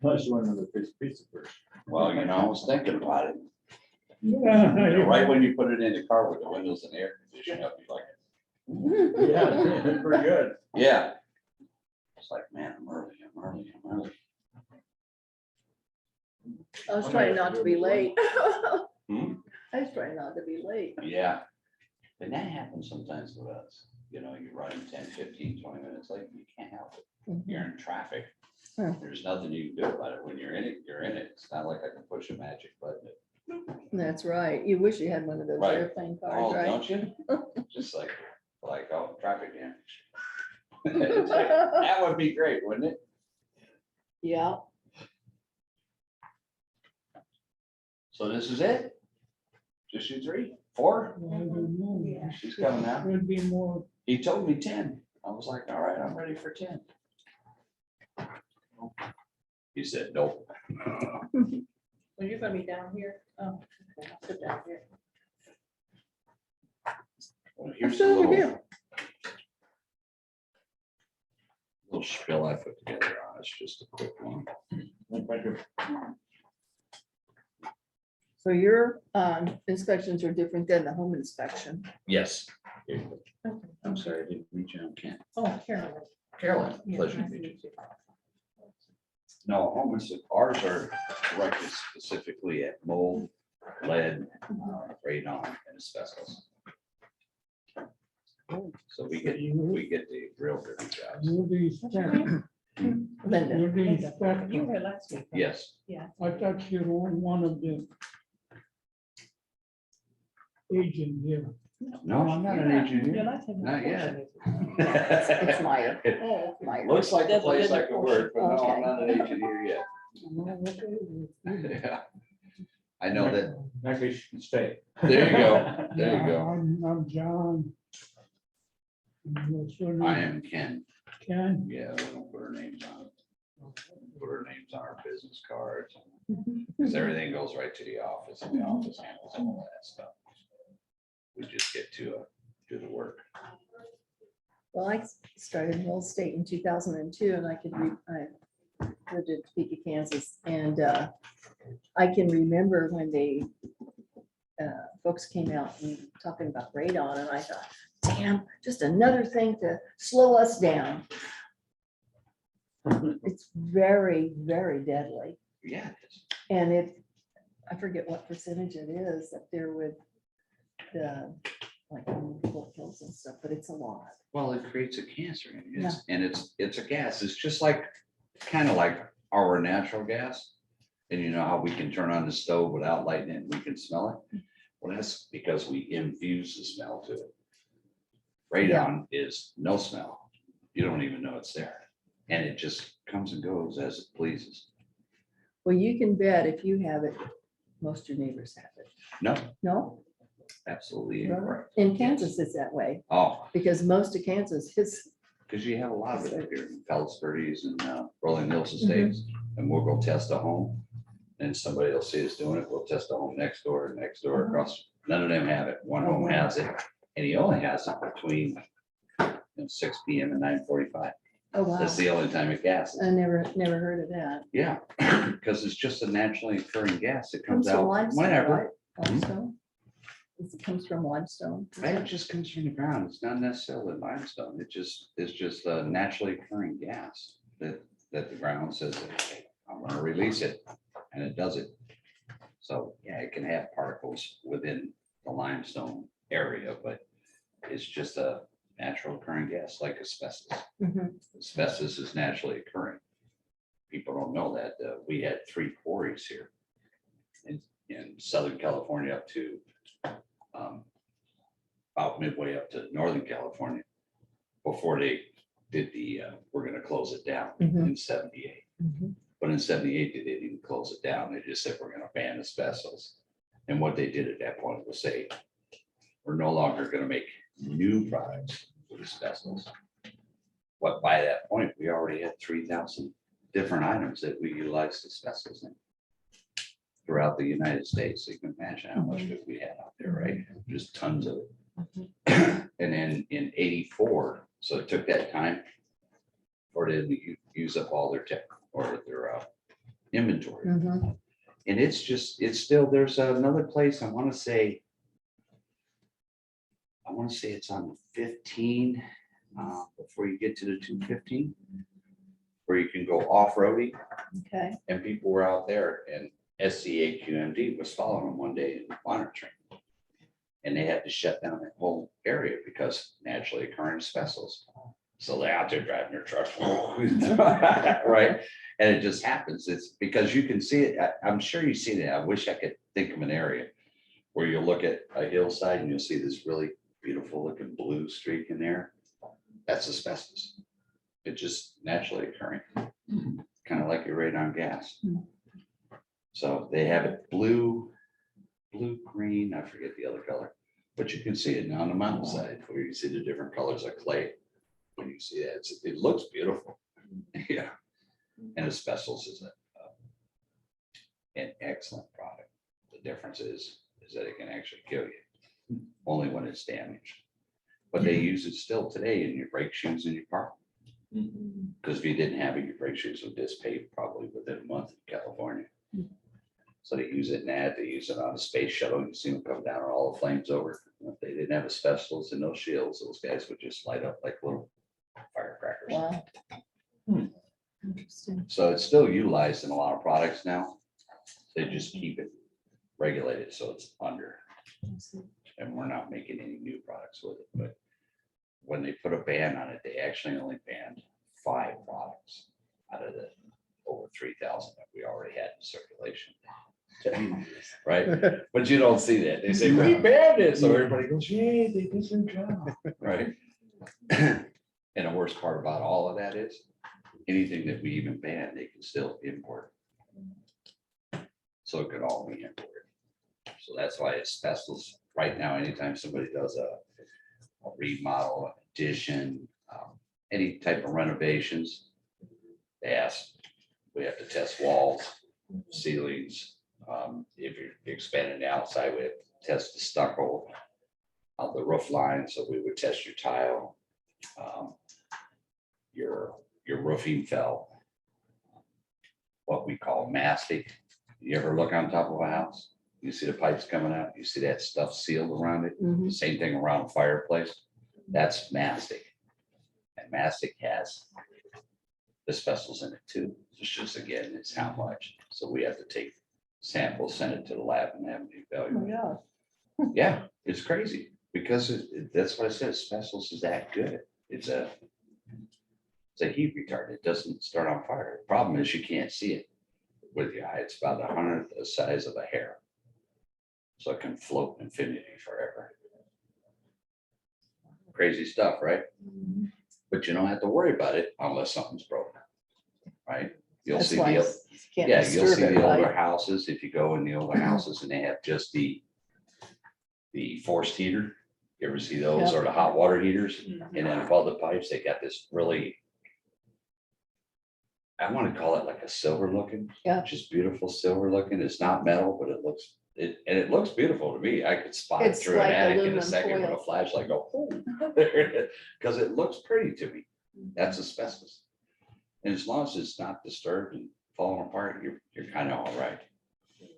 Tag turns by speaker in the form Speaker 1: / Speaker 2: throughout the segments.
Speaker 1: Unless you want another pizza first.
Speaker 2: Well, you know, I was thinking about it.
Speaker 1: Yeah,
Speaker 2: Right when you put it in the car with the windows and air conditioning up, you're like,
Speaker 1: yeah, pretty good.
Speaker 2: yeah. It's like, man, I'm early.
Speaker 3: I was trying not to be late.
Speaker 2: Hmm?
Speaker 3: I was trying not to be late.
Speaker 2: Yeah. And that happens sometimes with us. You know, you're running 10, 15, 20 minutes late, you can't help it.
Speaker 3: Mhm.
Speaker 2: You're in traffic.
Speaker 3: Hmm.
Speaker 2: There's nothing you can do about it. When you're in it, you're in it. It's not like I can push a magic button.
Speaker 3: That's right. You wish you had one of those
Speaker 2: Right.
Speaker 3: airplane cars,
Speaker 2: Oh,
Speaker 3: right?
Speaker 2: don't you? Just like, oh, traffic jam. That would be great, wouldn't it?
Speaker 3: Yeah.
Speaker 2: So this is it? Just you three? 4?
Speaker 4: I don't know.
Speaker 3: Yeah.
Speaker 2: She's coming out.
Speaker 4: Would be more,
Speaker 2: He told me 10. I was like, all right, I'm ready for 10. He said, nope.
Speaker 5: Well, you're gonna be down here. Oh, okay, I'll sit down here.
Speaker 2: Well, here's a
Speaker 3: Sit over
Speaker 2: little,
Speaker 3: here.
Speaker 2: little spill I put together on. It's just a quick one.
Speaker 3: So your inspections are different than the home inspection.
Speaker 2: Yes.
Speaker 5: Okay.
Speaker 2: I'm sorry, I didn't reach out, Ken.
Speaker 5: Oh, Carolyn.
Speaker 2: Carolyn,
Speaker 5: Yeah,
Speaker 2: pleasure to
Speaker 5: nice to
Speaker 2: meet you.
Speaker 5: meet you.
Speaker 2: No, ours are directed specifically at mold, lead, radon, and asbestos. So we get the real dirty jobs.
Speaker 4: you'll be inspecting,
Speaker 3: Linda.
Speaker 4: you'll be
Speaker 5: You
Speaker 4: inspecting.
Speaker 5: were here last week. right?
Speaker 2: Yes,
Speaker 5: Yeah.
Speaker 4: I thought you were one of the agent here.
Speaker 2: no, I'm not an
Speaker 5: You're
Speaker 2: engineer.
Speaker 5: not taking
Speaker 2: Not
Speaker 5: a
Speaker 2: yet.
Speaker 5: portion,
Speaker 3: It's Meyer.
Speaker 2: It
Speaker 5: Oh,
Speaker 3: Meyer.
Speaker 2: looks like a
Speaker 5: Devil
Speaker 2: place
Speaker 5: in
Speaker 2: I
Speaker 5: the
Speaker 2: could work, but no, I'm
Speaker 3: Okay.
Speaker 2: not an engineer yet. Yeah. I know that,
Speaker 1: Maybe you should stay.
Speaker 2: there you go, there you go.
Speaker 4: I'm John. And what's your
Speaker 2: I
Speaker 4: name?
Speaker 2: am Ken.
Speaker 4: Ken?
Speaker 2: Yeah, we don't put our names on it. Put our names on our business cards. Because everything goes right to the office and the office handles all that stuff. We just get to do the work.
Speaker 3: Well, I started in real estate in 2002 and I lived in Topeka, Kansas. And I can remember when they folks came out and talking about radon and I thought, damn, just another thing to slow us down. It's very, very deadly.
Speaker 2: Yeah, it is.
Speaker 3: And I forget what percentage it is up there with the, like, pills and stuff, but it's a lot.
Speaker 2: Well, it creates a cancer and it's a gas. It's just like, kind of like our natural gas. And you know how we can turn on the stove without lighting it and we can smell it? Well, that's because we infuse the smell to it. Radon is no smell. You don't even know it's there. And it just comes and goes as it pleases.
Speaker 3: Well, you can bet if you have it, most of your neighbors have it.
Speaker 2: No,
Speaker 3: No?
Speaker 2: absolutely
Speaker 3: Really?
Speaker 2: incorrect.
Speaker 3: In Kansas, it's that way,
Speaker 2: Oh,
Speaker 3: because most of Kansas is,
Speaker 2: because you have a lot of it up here in Pellsbury's and Rolling Hills Estates. And we'll go test a home. And somebody will see us doing it. We'll test a home next door across. None of them have it. One home has it. And he only has it between 6 PM and 9:45.
Speaker 3: oh, wow.
Speaker 2: That's the only time it gases.
Speaker 3: I never heard of that.
Speaker 2: Yeah, because it's just a naturally occurring gas. It comes
Speaker 3: Comes from
Speaker 2: out
Speaker 3: limestone,
Speaker 2: whenever.
Speaker 3: right? Limestone? It comes from limestone.
Speaker 2: It just comes from the ground. It's not necessarily limestone. It's just a naturally occurring gas that the ground says, "Hey, I'm gonna release it," and it does it. So, yeah, it can have particles within the limestone area, but it's just a natural occurring gas like asbestos.
Speaker 3: Mhm.
Speaker 2: Asbestos is naturally occurring. People don't know that. We had 3 quarries here in Southern California up to about midway up to Northern California before they did we're going to close it down
Speaker 3: Mhm.
Speaker 2: in 78.
Speaker 3: Mhm.
Speaker 2: But in 78, they didn't close it down. They just said, we're going to ban asbestos. And what they did at that point was say, we're no longer going to make new products with asbestos. But by that point, we already had 3,000 different items that we utilized asbestos in throughout the United States. So you can imagine how much of it we had out there, right? Just tons of it. And then in 84, so it took that time for them to use up all their tech or their inventory.
Speaker 3: Mhm.
Speaker 2: And it's still, there's another place, I want to say it's on 15, before you get to the 215, where you can go off-roading,
Speaker 3: Okay,
Speaker 2: and people were out there, and SCAQMD was following them one day in monitoring. And they had to shut down that whole area because naturally occurring asbestos. So they're out there driving their trucks. Right? And it just happens. It's because you can see it. I'm sure you've seen it. I wish I could think of an area where you look at a hillside and you'll see this really beautiful looking blue streak in there. That's asbestos. It just naturally occurring, kind of like your radon gas. So they have it blue, green, I forget the other color, but you can see it on the mountainside where you see the different colors of clay. When you see that, it looks beautiful. Yeah. And asbestos is an excellent product. The difference is that it can actually kill you only when it's damaged. But they use it still today in your brake shoes in your car. Because if you didn't have it, your brake shoes would dissipate probably within a month in California. So they use it in that. They use it on a space shuttle. You see them come down and all the flames over. If they didn't have asbestos in those shields, those guys would just light up like little firecrackers.
Speaker 3: wow.
Speaker 1: Hmm.
Speaker 3: Interesting.
Speaker 2: So it's still utilized in a lot of products now. They just keep it regulated so it's under. And we're not making any new products with it. But when they put a ban on it, they actually only banned 5 products out of the over 3,000 that we already had in circulation. Right? But you don't see that. They say, we banned it. So everybody goes, yay, they did their job. Right? And the worst part about all of that is anything that we even ban, they can still import. So it could all be imported. So that's why asbestos right now, anytime somebody does a remodel, addition, any type of renovations, they ask, we have to test walls, ceilings. If you're expanding the outside, we have to test the stucco of the roof line. So we would test your tile, your roofing felt, what we call mastic. You ever look on top of a house? You see the pipes coming out, you see that stuff sealed around it.
Speaker 3: Mhm.
Speaker 2: Same thing around a fireplace. That's mastic. And mastic has asbestos in it too. It's just, again, it's how much. So we have to take samples, send it to the lab and have it
Speaker 3: Oh my
Speaker 2: evaluated.
Speaker 3: God.
Speaker 2: Yeah, it's crazy because that's what I said. Asbestos is that good. It's a heat retardant. It doesn't start on fire. The problem is you can't see it with your eye. It's about 100th the size of a hair. So it can float infinity forever. Crazy stuff, right? But you don't have to worry about it unless something's broken. Right? You'll
Speaker 3: That's
Speaker 2: see
Speaker 3: why
Speaker 2: the,
Speaker 3: you can't
Speaker 2: yeah, you'll
Speaker 3: disturb
Speaker 2: see
Speaker 3: it,
Speaker 2: the older
Speaker 3: right?
Speaker 2: houses, if you go in the older houses and they have just the forced heater. You ever see those,
Speaker 3: Yep.
Speaker 2: or the hot water heaters? And then above the pipes, they got this really, I want to call it like a silver looking.
Speaker 3: Yeah.
Speaker 2: Just beautiful silver looking. It's not metal, but it looks beautiful to me. I could spot it
Speaker 3: It's
Speaker 2: through an
Speaker 3: like
Speaker 2: attic in a
Speaker 3: aluminum
Speaker 2: second with a
Speaker 3: foil.
Speaker 2: flashlight, go, oh, there it is. Because it looks pretty to me. That's asbestos. And as long as it's not disturbed and falling apart, you're kind of all right. You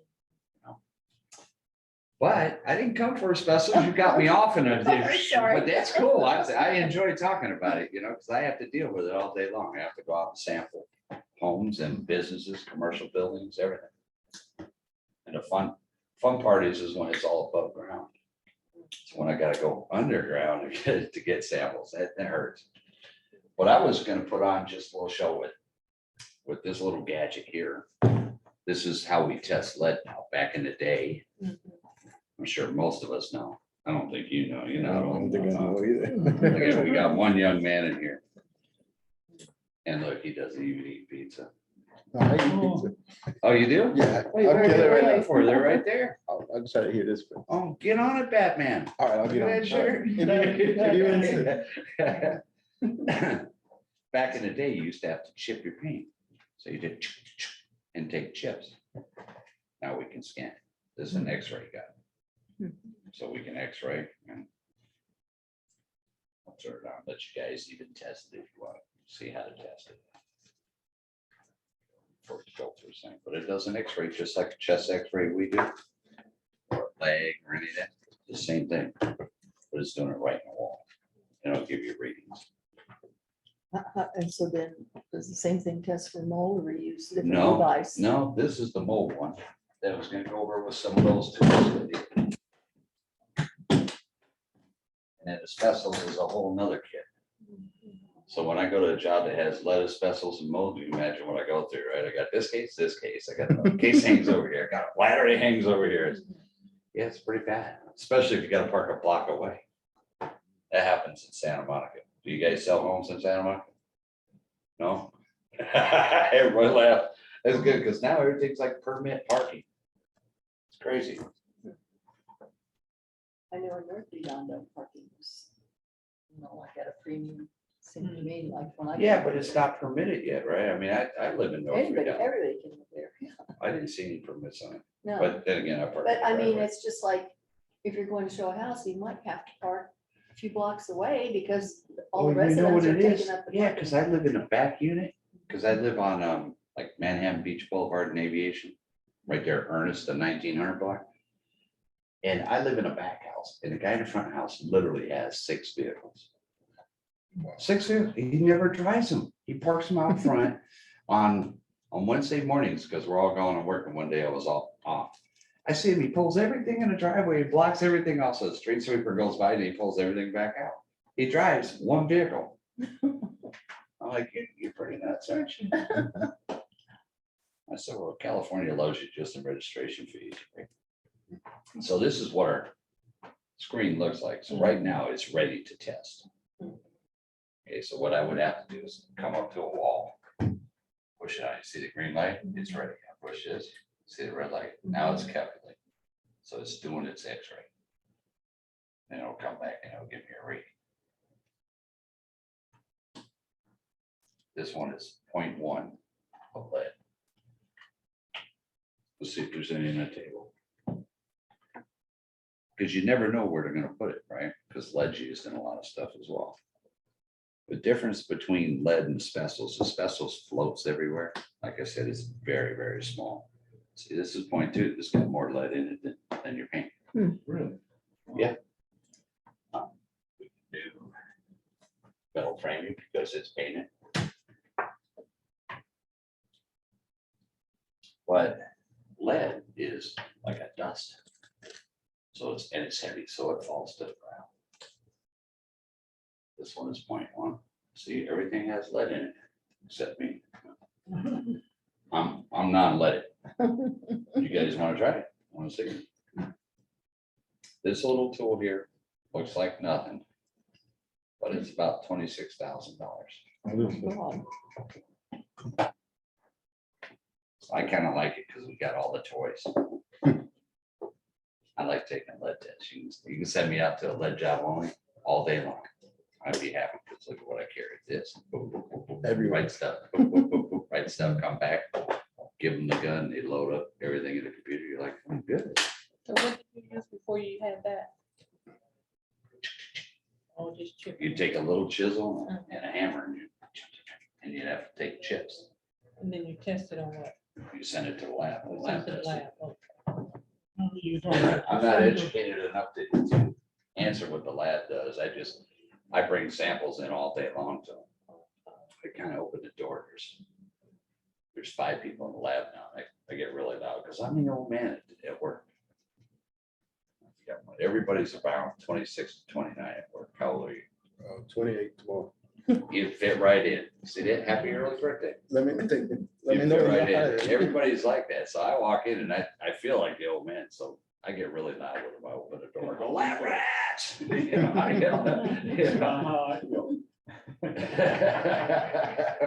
Speaker 2: know? But I didn't come for asbestos. You got me off in a ditch.
Speaker 3: Sorry.
Speaker 2: But that's cool. I enjoy talking about it, because I have to deal with it all day long. I have to go out and sample homes and businesses, commercial buildings, everything. And the fun part is when it's all above ground. It's when I gotta go underground to get samples. That hurts. What I was gonna put on just a little show with this little gadget here. This is how we test lead now. Back in the day, I'm sure most of us know. I don't think you know. You know.
Speaker 6: I don't think I know
Speaker 2: Look
Speaker 6: either.
Speaker 2: at, we got one young man in here. And look, he doesn't even eat pizza.
Speaker 6: I eat pizza.
Speaker 2: Oh, you do?
Speaker 6: Yeah.
Speaker 3: Wait,
Speaker 6: I'll
Speaker 3: where
Speaker 6: get
Speaker 3: are
Speaker 6: it right
Speaker 3: you?
Speaker 6: now.
Speaker 2: For they're right there.
Speaker 6: I'll just try to hear this. But
Speaker 2: Oh, get on it, Batman.
Speaker 6: all right, I'll
Speaker 2: Look
Speaker 6: get
Speaker 2: at
Speaker 6: on.
Speaker 2: that shirt.
Speaker 6: If you insist.
Speaker 2: Back in the day, you used to have to chip your paint. So you did and take chips. Now we can scan it. This is an X-ray gun. So we can X-ray and I'll turn it on, let you guys even test it if you want to see how to test it. for it to go through thing, but it does an X-ray just like a chest X-ray we do. Or a leg or any of that, the same thing, but it's doing it right in the wall. And it'll give you readings.
Speaker 3: And so then, does the same thing test for mold or use different
Speaker 2: No,
Speaker 3: device?
Speaker 2: no, this is the mold one that I was gonna go over with some of those too. And then asbestos is a whole nother kit. So when I go to a job that has lead, asbestos and mold, you imagine what I go through, right? I got this case, I got the case hangs over here, I got a ladder that hangs over here. Yeah, it's pretty bad, especially if you gotta park a block away. That happens in Santa Monica. Do you guys sell homes in Santa Monica? No? Everybody laughed. That's good, because now everything's like permit parking. It's crazy.
Speaker 3: I know in North Uganda, parking was, like at a premium, seemed to me like when I.
Speaker 2: Yeah, but it's not permitted yet, right? I mean, I live in North
Speaker 3: Everybody,
Speaker 2: Uganda.
Speaker 3: everybody can live there. Yeah.
Speaker 2: I didn't see any permits on it,
Speaker 3: No,
Speaker 2: but then again, I parked.
Speaker 3: but I
Speaker 2: in the
Speaker 3: mean,
Speaker 2: driveway.
Speaker 3: it's just like, if you're going to show a house, you might have to park a few blocks away because all the
Speaker 2: Oh, you know what
Speaker 3: residents are
Speaker 2: it is?
Speaker 3: taking up. the
Speaker 2: Yeah,
Speaker 3: parking.
Speaker 2: because I live in a back unit, because I live on like Manhattan Beach Boulevard and Aviation, right there, Ernest, the 1900 block. And I live in a back house, and the guy in the front house literally has 6 vehicles. 6 vehicles, he never drives them, he parks them out front on Wednesday mornings, because we're all going to work, and one day I was all off. I see him, he pulls everything in the driveway, he blocks everything off, so the street sweeper goes by and he pulls everything back out. He drives 1 vehicle. I'm like, you're pretty nuts, aren't you? I said, well, California loves you just in registration fees. Right? So this is what our screen looks like. So right now it's ready to test. Okay, so what I would have to do is come up to a wall, push it on, you see the green light, it's ready. I push this, see the red light, now it's calculating. So it's doing its X-ray. And it'll come back and it'll give me a reading. This one is 0.1 of lead. Let's see if there's any in the table. Because you never know where they're gonna put it, right? Because lead's used in a lot of stuff as well. The difference between lead and asbestos floats everywhere. Like I said, it's very, very small. See, this is 0.2, this got more lead in it than your paint.
Speaker 1: Really?
Speaker 2: Yeah. New metal framing because it's painted. But lead is like a dust. So it's heavy, so it falls to the ground. This one is 0.1. See, everything has lead in it, except me. I'm non-leaded. You guys want to try it? Want to see? This little tool here looks like nothing, but it's about $26,000.
Speaker 3: God.
Speaker 2: I kind of like it because we got all the toys. I like taking lead tests. You can send me out to a lead job only all day long. I'd be happy because look at what I carry. This. Boom, boom, boom, boom, boom,
Speaker 6: Everywhere.
Speaker 2: Write stuff. Boom, boom, boom, boom, write stuff. Come back. Give them the gun. They load up everything in the computer. You're like, oh, good.
Speaker 5: So what did you use before you had that? Oh, just chip.
Speaker 2: You take a little chisel and a hammer and you'd have to take chips.
Speaker 5: And then you test it on what?
Speaker 2: You send it to the lab. The lab
Speaker 5: Send it to
Speaker 2: does
Speaker 5: the
Speaker 2: it.
Speaker 5: lab. Oh,
Speaker 2: I'm not educated enough to answer what the lab does. I bring samples in all day long, so I kind of open the door. There's 5 people in the lab now. I get really loud because I'm the old man at work. Yeah, everybody's around 26 to 29 at work. How old are you?
Speaker 6: 28 tomorrow.
Speaker 2: You fit right in. See that? Happy early birthday.
Speaker 6: Let me think. Let
Speaker 2: You
Speaker 6: me know.
Speaker 2: fit
Speaker 6: when
Speaker 2: right
Speaker 6: you're
Speaker 2: in.
Speaker 6: hired.
Speaker 2: Everybody's like that. So I walk in and I feel like the old man. So I get really loud when I open the door. I go, lab rats. You know, I get, you know.
Speaker 1: I feel.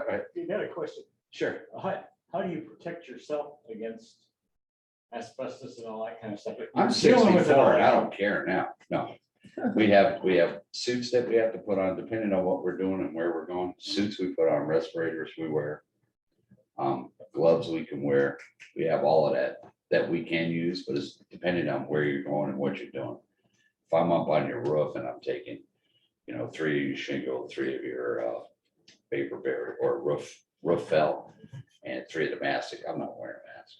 Speaker 2: Right.
Speaker 1: You got a question.
Speaker 2: Sure.
Speaker 1: How do you protect yourself against asbestos and all that kind of stuff?
Speaker 2: I'm
Speaker 1: You're dealing with it
Speaker 2: 64
Speaker 1: all
Speaker 2: and I
Speaker 1: the
Speaker 2: don't care now. No. We have suits that we have to put on depending on what we're doing and where we're going. Suits we put on, respirators we wear. Gloves we can wear. We have all of that we can use, but it's depending on where you're going and what you're doing. If I'm up on your roof and I'm taking, 3 of your shingle, 3 of your paper barrier or roof fell, and 3 of the mastic, I'm not wearing a mask.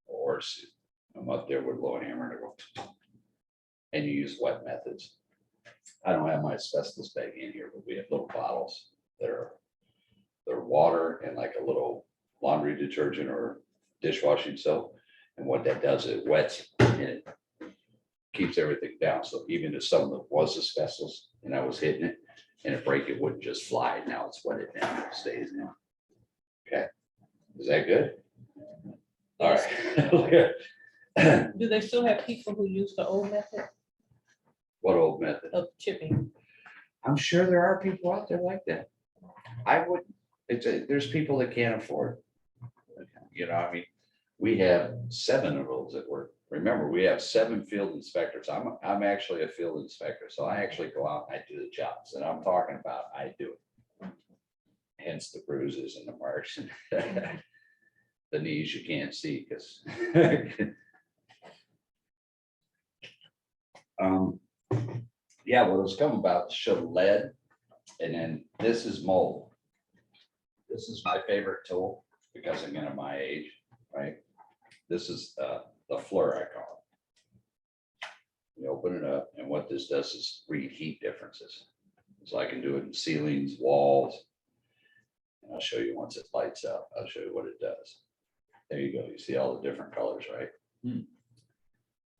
Speaker 2: Or suit. I'm up there with blow hammer and I go, and you use wet methods. I don't have my asbestos bag in here, but we have little bottles that are, they're water and like a little laundry detergent or dishwashing soap. And what that does, it wets and it keeps everything down. So even if something that was asbestos and I was hitting it and it break, it wouldn't just fly. Now it's wetted down, it stays in. Okay, is that good? All right.
Speaker 5: Do they still have people who use the old method
Speaker 2: What old method?
Speaker 5: of chipping?
Speaker 2: I'm sure there are people out there like that. I would, there's people that can't afford. You know, I mean, we have 7 of those at work. Remember, we have 7 field inspectors. I'm actually a field inspector, so I actually go out and I do the jobs that I'm talking about. I do it. Hence the bruises and the marks and the knees you can't see because. Yeah, what was coming about showed lead, and then this is mold. This is my favorite tool because I'm in my age, right? This is the fleur, I call it. You open it up, and what this does is read heat differences. So I can do it in ceilings, walls. And I'll show you once it lights up. I'll show you what it does. There you go. You see all the different colors, right?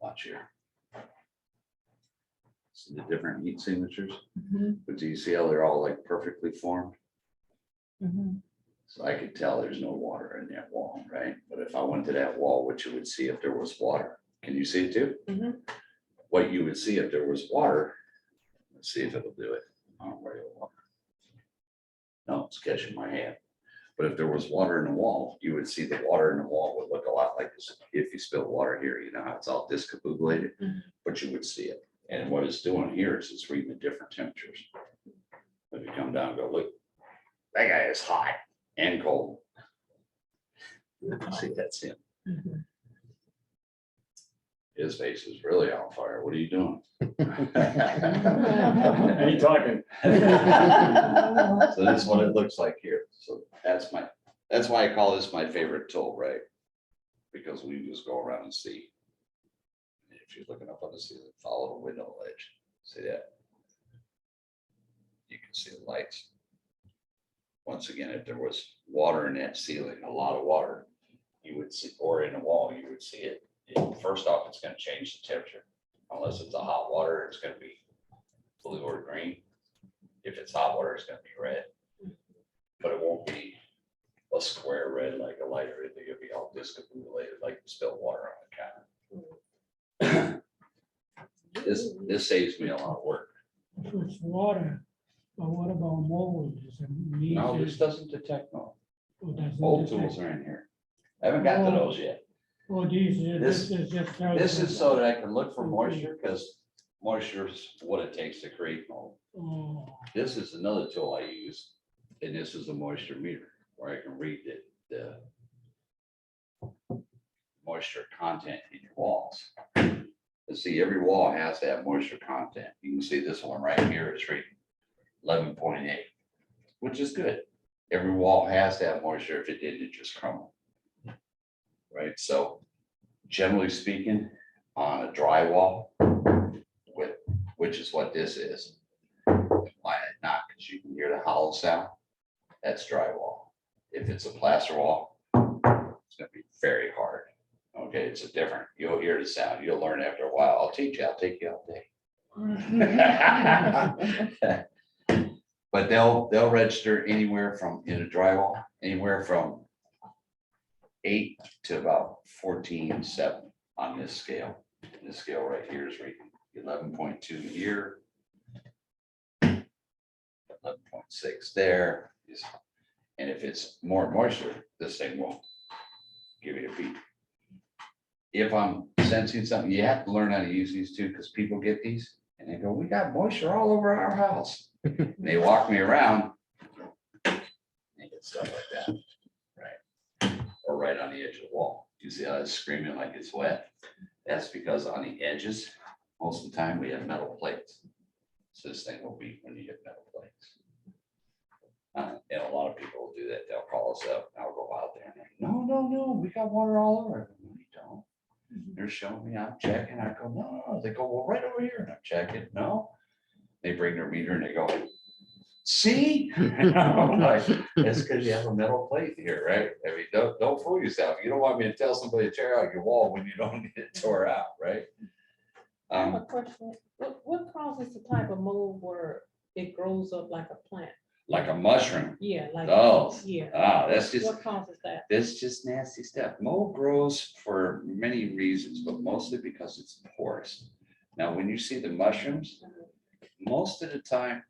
Speaker 2: Watch here. See the different heat signatures, but do you see how they're all like perfectly formed? So I could tell there's no water in that wall, right? But if I went to that wall, what you would see if there was water, can you see it too? What you would see if there was water, let's see if it'll do it. I don't worry about water. No, it's catching my hand. But if there was water in the wall, you would see the water in the wall would look a lot like this. If you spill water here, you know how it's all discombobulated, but you would see it. And what it's doing here is it's reading the different temperatures. If you come down and go, look, that guy is hot and cold. See, that's him. His face is really on fire. What are you doing?
Speaker 1: Are you talking?
Speaker 2: So this is what it looks like here. So that's why I call this my favorite tool, right? Because we just go around and see. If you're looking up on the ceiling, follow the window ledge. See that? You can see the lights. Once again, if there was water in that ceiling, a lot of water, you would see, or in the wall, you would see it. First off, it's going to change the temperature. Unless it's a hot water, it's going to be blue or green. If it's hot water, it's going to be red. But it won't be a square red like a lighter. It'll be all discombobulated like spilled water on the counter. This saves me a lot of work.
Speaker 4: If it's water, but what about mold? Is it
Speaker 2: No,
Speaker 4: needed?
Speaker 2: this doesn't detect mold.
Speaker 4: Or does it
Speaker 2: Old
Speaker 4: detect-
Speaker 2: tools are in here. I haven't got to those yet.
Speaker 4: Or these,
Speaker 2: This-
Speaker 4: this is just.
Speaker 2: This is so that I can look for moisture because moisture is what it takes to create mold.
Speaker 4: Oh,
Speaker 2: This is another tool I use, and this is a moisture meter where I can read the moisture content in your walls. And see, every wall has to have moisture content. You can see this one right here is reading 11.8, which is good. Every wall has to have moisture. If it didn't, it just crumble. Right, so generally speaking, on a dry wall, which is what this is, why not? Because you can hear the hollow sound. That's drywall. If it's a plaster wall, it's going to be very hard. Okay, it's a different. You'll hear the sound. You'll learn after a while. I'll teach you. I'll take you all day. But they'll register anywhere from, in a drywall, anywhere from 8 to about 14.7 on this scale. This scale right here is reading 11.2 here, 11.6 there. And if it's more moisture, this thing will give you a beat. If I'm sensing something, you have to learn how to use these too, because people get these and they go, we got moisture all over our house. And they walk me around and get stuff like that, right? Or right on the edge of the wall. You see how it's screaming like it's wet? That's because on the edges, most of the time we have metal plates. So this thing will beat when you hit metal plates. And a lot of people will do that. They'll call us up. I'll go out no, we got water all over. I go, no, you don't. They're showing me, I'm checking. I go, no. They go, well, right over here. And I'm checking. No. They bring their meter and they go, see? I'm like, it's because you have a metal plate here, right? I mean, don't fool yourself. You don't want me to tell somebody to tear out your wall when you don't get it tore out, right?
Speaker 5: I have a question. What causes the type of mold where it grows up like a plant?
Speaker 2: Like a mushroom.
Speaker 5: Yeah, like.
Speaker 2: Those.
Speaker 5: Yeah.
Speaker 2: That's just,
Speaker 5: What causes that?
Speaker 2: that's just nasty stuff. Mold grows for many reasons, but mostly because it's porous. Now, when you see the mushrooms, most of the time,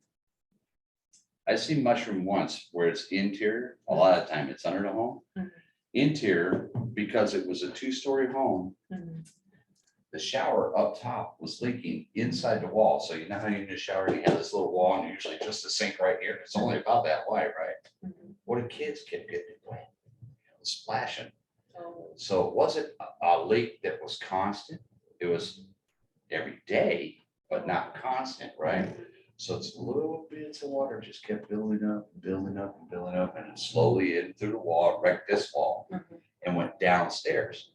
Speaker 2: I see mushroom once where it's interior. A lot of time it's under the home.
Speaker 5: Mhm.
Speaker 2: Interior, because it was a 2-story home,
Speaker 5: Mhm.
Speaker 2: the shower up top was leaking inside the wall. So you know how you're in the shower, you have this little wall and usually just a sink right here. It's only about that wide, right?
Speaker 5: Mhm.
Speaker 2: Well, the kids kept getting wet, splashing.
Speaker 5: Oh,
Speaker 2: So it wasn't a leak that was constant. It was every day, but not constant, right? So it's little bits of water just kept building up, building up, and building up, and it slowly in through the wall, wrecked this wall,
Speaker 5: Mhm.
Speaker 2: and went downstairs.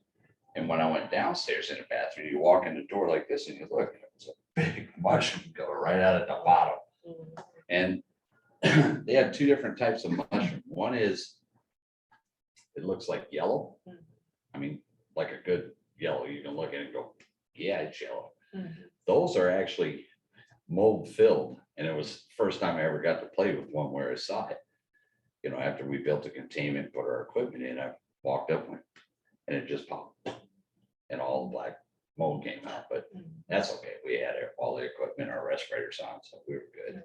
Speaker 2: And when I went downstairs in the bathroom, you walk in the door like this, and you look, it's a big mushroom going right out at the bottom.
Speaker 5: mhm.
Speaker 2: And they have 2 different types of mushroom. One is, it looks like yellow. I mean, like a good yellow. You can look at it and go, yeah, it's yellow.
Speaker 5: Mhm.
Speaker 2: Those are actually mold filled. And it was the first time I ever got to play with one where I saw it. You know, after we built a containment, put our equipment in, I walked up and it just popped. And all the black mold came out, but that's okay. We had all the equipment, our respirators on, so we were good.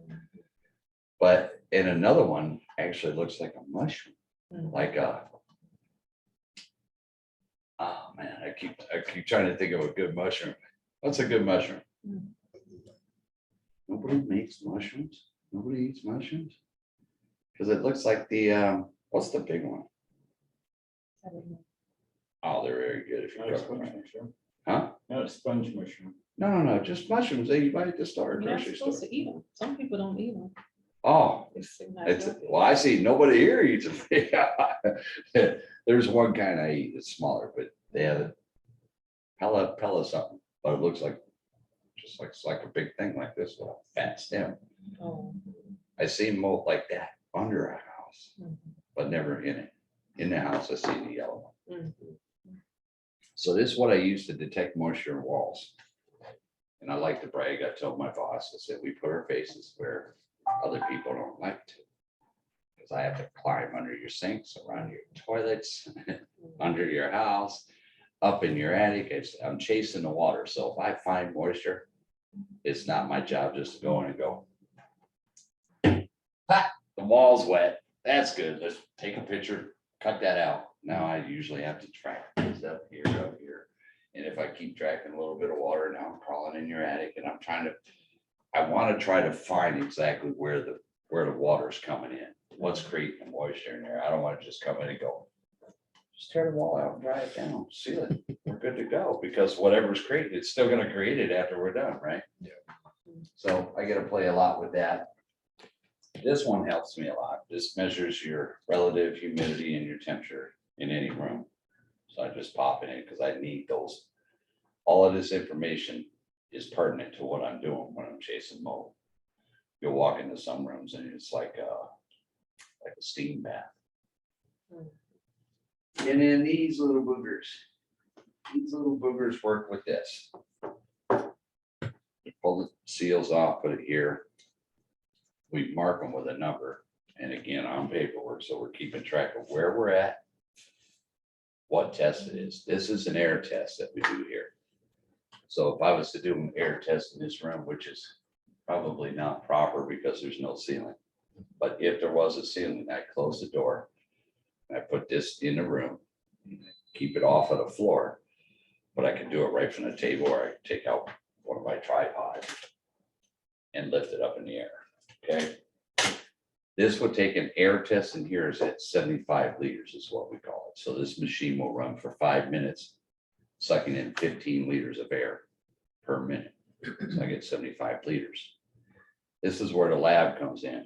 Speaker 2: But in another one, actually looks like a mushroom,
Speaker 5: Mhm.
Speaker 2: like a, oh man, I keep trying to think of a good mushroom. What's a good mushroom?
Speaker 5: Mhm.
Speaker 2: Nobody makes mushrooms. Nobody eats mushrooms. Because it looks like the, what's the big one? Oh, they're very good if you
Speaker 1: Not a
Speaker 2: cook them
Speaker 1: sponge
Speaker 2: right.
Speaker 1: mushroom.
Speaker 2: Huh?
Speaker 1: Not a sponge mushroom.
Speaker 2: No, just mushrooms that you buy at the store,
Speaker 5: You're not
Speaker 2: grocery store.
Speaker 5: supposed to eat them. Some people don't eat them.
Speaker 2: Oh, it's, well, I see nobody here eats them. There's one kind I eat, it's smaller, but they have a pella something, but it looks like, just like, it's like a big thing like this with a fat stem.
Speaker 5: Oh.
Speaker 2: I see mold like that under a house,
Speaker 5: Mhm.
Speaker 2: but never in it. In the house, I see the yellow one.
Speaker 5: Mhm.
Speaker 2: So this is what I use to detect moisture in walls. And I like to brag, I told my boss, I said, we put our faces where other people don't like to. Because I have to climb under your sinks, around your toilets, under your house, up in your attic. I'm chasing the water. So if I find moisture, it's not my job just to go in and go, "Ha, the wall's wet. That's good. Let's take a picture, cut that out." Now I usually have to track things up here. And if I keep tracking a little bit of water, now I'm crawling in your attic and I want to try to find exactly where the water's coming in, what's creating the moisture in there. I don't want to just come in and go, just tear the wall out and dry it down, seal it. We're good to go, because whatever's created, it's still going to create it after we're done, right?
Speaker 6: Yeah.
Speaker 2: So I got to play a lot with that. This one helps me a lot. This measures your relative humidity and your temperature in any room. So I just pop it in because I need those. All of this information is pertinent to what I'm doing when I'm chasing mold. You'll walk into some rooms and it's like a steam bath. And then these little boogers work with this. You pull the seals off, put it here. We mark them with a number, and again, on paperwork, so we're keeping track of where we're at, what test it is. This is an air test that we do here. So if I was to do an air test in this room, which is probably not proper because there's no ceiling, but if there was a ceiling, I close the door, and I put this in the room, keep it off of the floor, but I can do it right from the table, or I can take out one of my tripods and lift it up in the air. Okay. This would take an air test in here is at 75 liters is what we call it. So this machine will run for 5 minutes, sucking in 15 liters of air per minute. So I get 75 liters. This is where the lab comes in.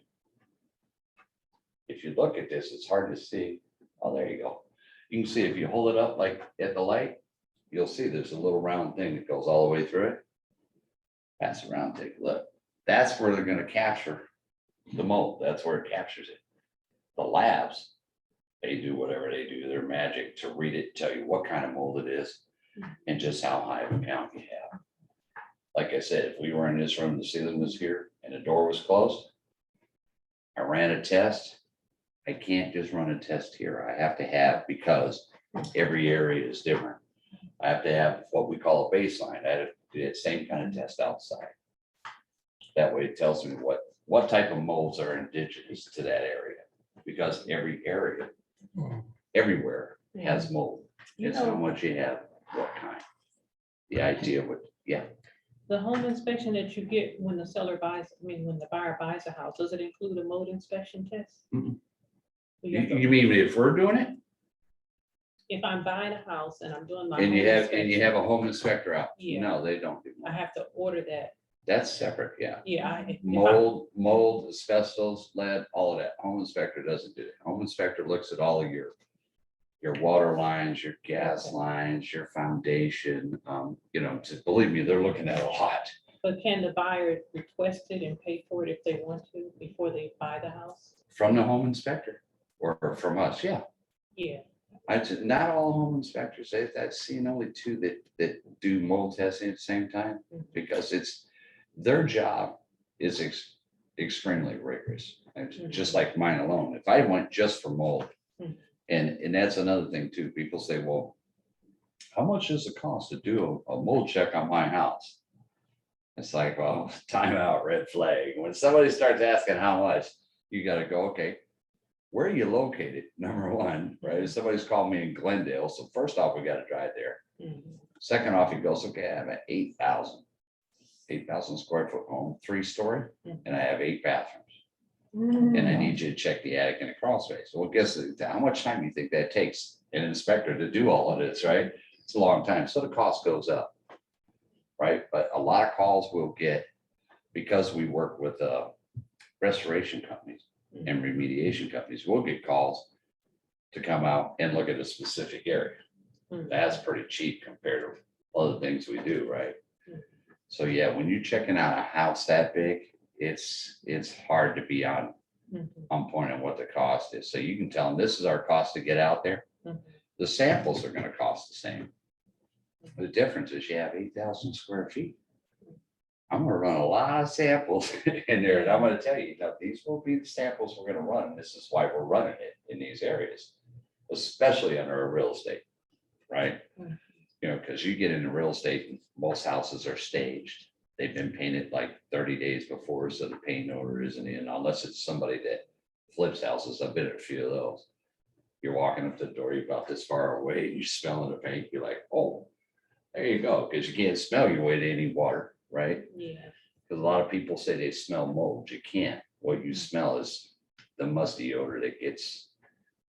Speaker 2: If you look at this, it's hard to see. Oh, there you go. You can see if you hold it up like at the light, you'll see there's a little round thing that goes all the way through it. Pass it around, take a look. That's where they're gonna capture the mold. That's where it captures it. The labs, they do whatever they do, their magic to read it, tell you what kind of mold it is and just how high of a count you have. Like I said, if we were in this room, the ceiling was here and the door was closed, I ran a test. I can't just run a test here. I have to have, because every area is different. I have to have what we call a baseline. I have to do that same kind of test outside. That way it tells me what type of molds are indigenous to that area, because every area, everywhere has mold.
Speaker 5: You
Speaker 2: It's how
Speaker 5: know,
Speaker 2: much you have, what kind. The idea would, yeah.
Speaker 5: the home inspection that you get when the when the buyer buys a house, does it include a mold inspection test?
Speaker 2: Mhm.
Speaker 5: You have to-
Speaker 2: You mean if we're doing it
Speaker 5: If I'm buying a house and I'm doing my.
Speaker 2: and you
Speaker 5: home
Speaker 2: have,
Speaker 5: inspection,
Speaker 2: a home inspector out?
Speaker 5: Yeah.
Speaker 2: No, they don't do
Speaker 5: I
Speaker 2: that.
Speaker 5: have to order that.
Speaker 2: That's separate, yeah.
Speaker 5: Yeah. If
Speaker 2: Mold, asbestos, lead, all of that. Home inspector doesn't do it. Home inspector looks at all of your water lines, your gas lines, your foundation, believe me, they're looking at a lot.
Speaker 5: But can the buyer request it and pay for it if they want to before they buy the house?
Speaker 2: From the home inspector or from us, yeah.
Speaker 5: Yeah.
Speaker 2: Not all home inspectors, I've seen only two that do mold testing at the same time, because their job is extremely rigorous. And just like mine alone, if I went just for mold, and that's another thing too, people say, well, how much does it cost to do a mold check on my house? It's like, well, time out, red flag. When somebody starts asking how much, you gotta go, okay, where are you located? Number one, right? If somebody's called me in Glendale, so first off, we gotta drive there. Second off, he goes, okay, I have an 8,000 square foot home, 3-story, and I have 8 bathrooms. And I need you to check the attic and the crawl space. Well, guess how much time do you think that takes an inspector to do all of this, right? It's a long time. So the cost goes up, right? But a lot of calls we'll get, because we work with restoration companies and remediation companies, we'll get calls to come out and look at a specific area. That's pretty cheap compared to other things we do, right? So yeah, when you're checking out a house that big, it's hard to be on point on what the cost is. So you can tell them, this is our cost to get out there. The samples are gonna cost the same. The difference is you have 8,000 square feet. I'm gonna run a lot of samples in there, and I'm gonna tell you, these will be the samples we're gonna run. This is why we're running it in these areas, especially under a real estate, right? Because you get into real estate, and most houses are staged. They've been painted like 30 days before, so the paint odor isn't in, unless it's somebody that flips houses. I've been at a few of those. You're walking up the door, you're about this far away, and you're smelling the paint. You're like, oh, there you go, because you can't smell your way to any water, right?
Speaker 5: Yeah.
Speaker 2: Because a lot of people say they smell mold. You can't. What you smell is the musty odor that gets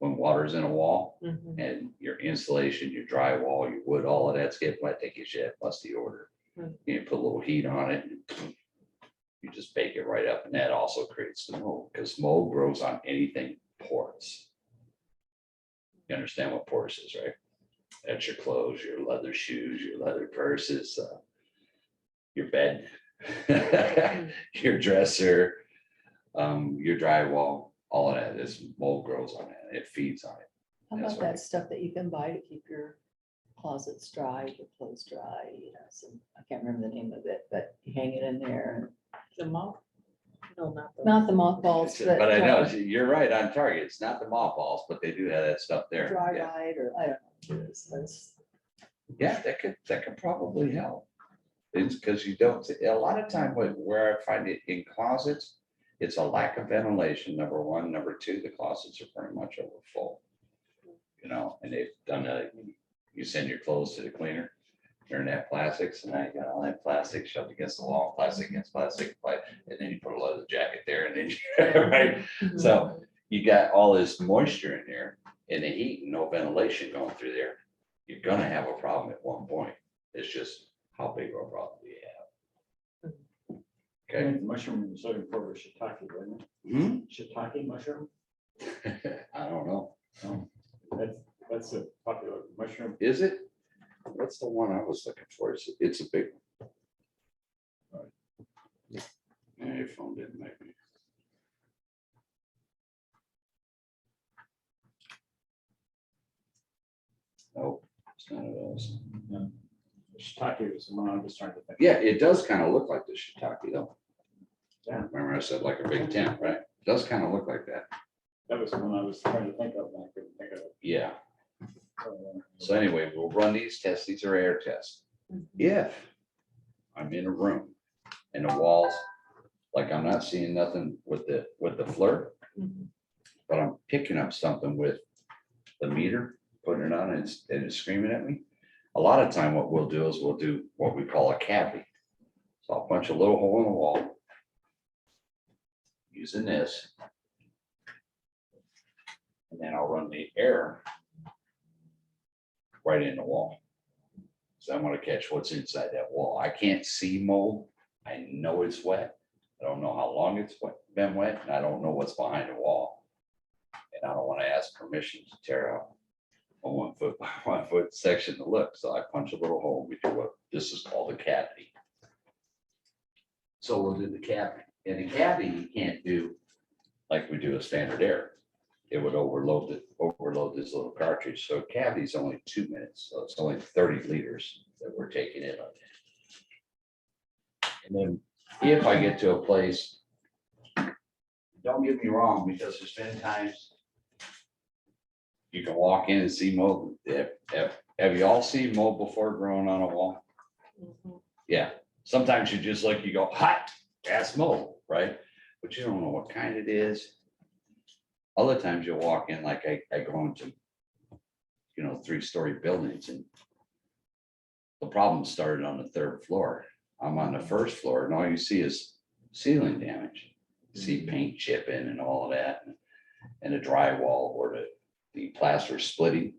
Speaker 2: when water's in a wall, and your insulation, your drywall, your wood, all of that's getting wet. They get you that musty odor. You put a little heat on it, and you just bake it right up, and that also creates the mold, because mold grows on anything porous. You understand what porous is, right? That's your clothes, your leather shoes, your leather purses, your bed, your dresser, your drywall, all of that is mold grows on it. It feeds on it.
Speaker 3: How
Speaker 2: That's
Speaker 3: about
Speaker 2: right.
Speaker 3: that stuff that you can buy to keep your closets dry, your clothes dry, some, I can't remember the name of it, but you hang it in there.
Speaker 5: The moth? No, not the.
Speaker 3: Not the mothballs, but.
Speaker 2: But I know, you're right on target. It's not the mothballs, but they do have that stuff there.
Speaker 3: Dry
Speaker 2: Yeah.
Speaker 3: ride, or I don't know. What it is, but it's-
Speaker 2: Yeah, that could probably help. It's because you don't, a lot of time where I find it in closets, it's a lack of ventilation, number one. Number two, the closets are pretty much over full. And they've done that. You send your clothes to the cleaner, they're in that plastics, and now you got all that plastic shoved against the wall, plastic against plastic, and then you put a leather jacket there, and then, right? So you got all this moisture in there, and the heat and no ventilation going through there. You're gonna have a problem at one point. It's just how big of a problem do you have? Okay.
Speaker 1: And mushroom sodium for shiitake, wasn't it?
Speaker 2: Hmm?
Speaker 1: Shiitake mushroom,
Speaker 2: I don't know.
Speaker 1: that's That's a popular mushroom.
Speaker 2: Is it? What's the one I was looking for? It's a big one. All right. Yeah, your phone didn't make me. Nope, it's none of those.
Speaker 1: Shiitake was the one I was trying to think.
Speaker 2: Yeah, it does kind of look like the shiitake though.
Speaker 1: Yeah.
Speaker 2: Remember I said like a big tent, right? It does kind of look like that.
Speaker 1: That was the one I was trying to think of, and I couldn't think of it.
Speaker 2: Yeah. So anyway, we'll run these tests. These are air tests. If I'm in a room and the walls, like I'm not seeing nothing with the FLIR, but I'm picking up something with the meter, putting it on and it's screaming at me. A lot of time what we'll do is we'll do what we call a cavity. So I'll punch a little hole in the wall using this. And then I'll run the air right in the wall. So I'm gonna catch what's inside that wall. I can't see mold. I know it's wet. I don't know how long it's been wet, and I don't know what's behind the wall. And I don't want to ask permission to tear out a 1 foot by 1 foot section to look. So I punch a little hole. We do what this is called a cavity. So we'll do the cavity. And the cavity you can't do like we do a standard air. It would overload this little cartridge. So cavity is only 2 minutes. So it's only 30 liters that we're taking in on it. And then if I get to a place, don't get me wrong, because there's been times you can walk in and see mold. Have you all seen mold before growing on a wall? Yeah. Sometimes you just look, you go, hot, that's mold, right? But you don't know what kind it is. Other times you'll walk in, like I go into, 3-story buildings, and the problem started on the 3rd floor. I'm on the 1st floor, and all you see is ceiling damage. You see paint chipping and all of that, and the drywall or the plaster splitting.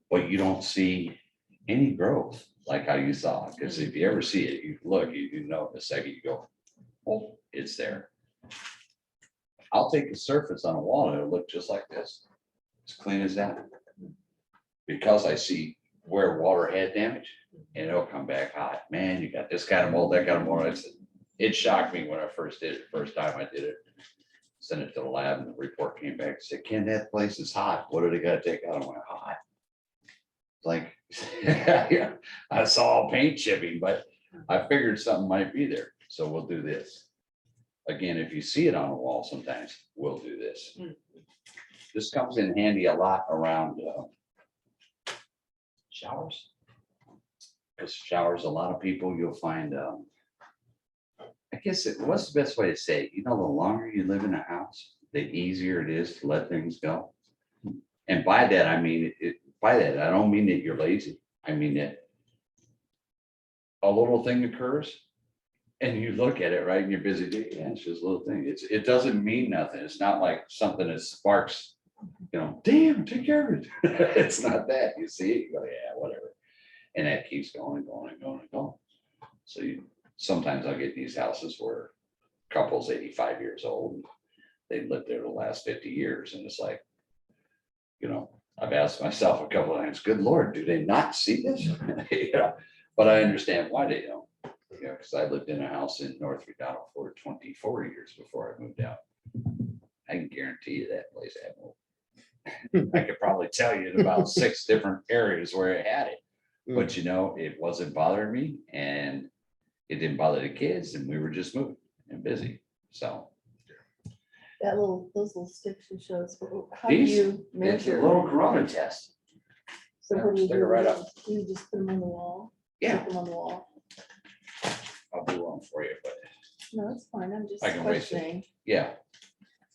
Speaker 2: But you don't see any growth like how you saw it. Because if you ever see it, you look, you know in a second, you go, oh, it's there. I'll take the surface on a wall and it'll look just like this, as clean as that. Because I see where water had damage, and it'll come back hot. Man, you got this kind of mold, that kind of mold. It shocked me when I first did it, the first time I did it. Sent it to the lab and the report came back and said, Ken, that place is hot. What do they got to take out? I went, hot. Like, yeah, I saw paint chipping, but I figured something might be there. So we'll do this. Again, if you see it on a wall, sometimes we'll do this. This comes in handy a lot around showers. Because showers, a lot of people you'll find, I guess, what's the best way to say it? The longer you live in a house, the easier it is to let things go. And by that, I mean, I don't mean that you're lazy. I mean that a little thing occurs and you look at it, right? And you're busy doing it. Yeah, it's just a little thing. It doesn't mean nothing. It's not like something that sparks, damn, take care of it. It's not that. You see it, you go, yeah, whatever. And that keeps going and going and going and going. So sometimes I'll get these houses where couple's 85 years old. They lived there the last 50 years. And it's like, I've asked myself a couple of times, good Lord, do they not see this? But I understand why they don't. Because I lived in a house in North Redondo for 24 years before I moved out. I can guarantee you that place had mold. I could probably tell you in about 6 different areas where it had it. But it wasn't bothering me, and it didn't bother the kids, and we were just moving and busy. So
Speaker 3: those little sticks you showed us, how
Speaker 2: These?
Speaker 3: do you
Speaker 2: it's a
Speaker 3: measure?
Speaker 2: little corona test.
Speaker 3: So what do you
Speaker 2: Stick it
Speaker 3: do?
Speaker 2: right up.
Speaker 3: You just put them on the wall?
Speaker 2: Yeah.
Speaker 3: Stick them on the wall?
Speaker 2: I'll do one for you, but
Speaker 3: No, that's fine. I'm just
Speaker 2: I can erase it.
Speaker 3: questioning.
Speaker 2: yeah.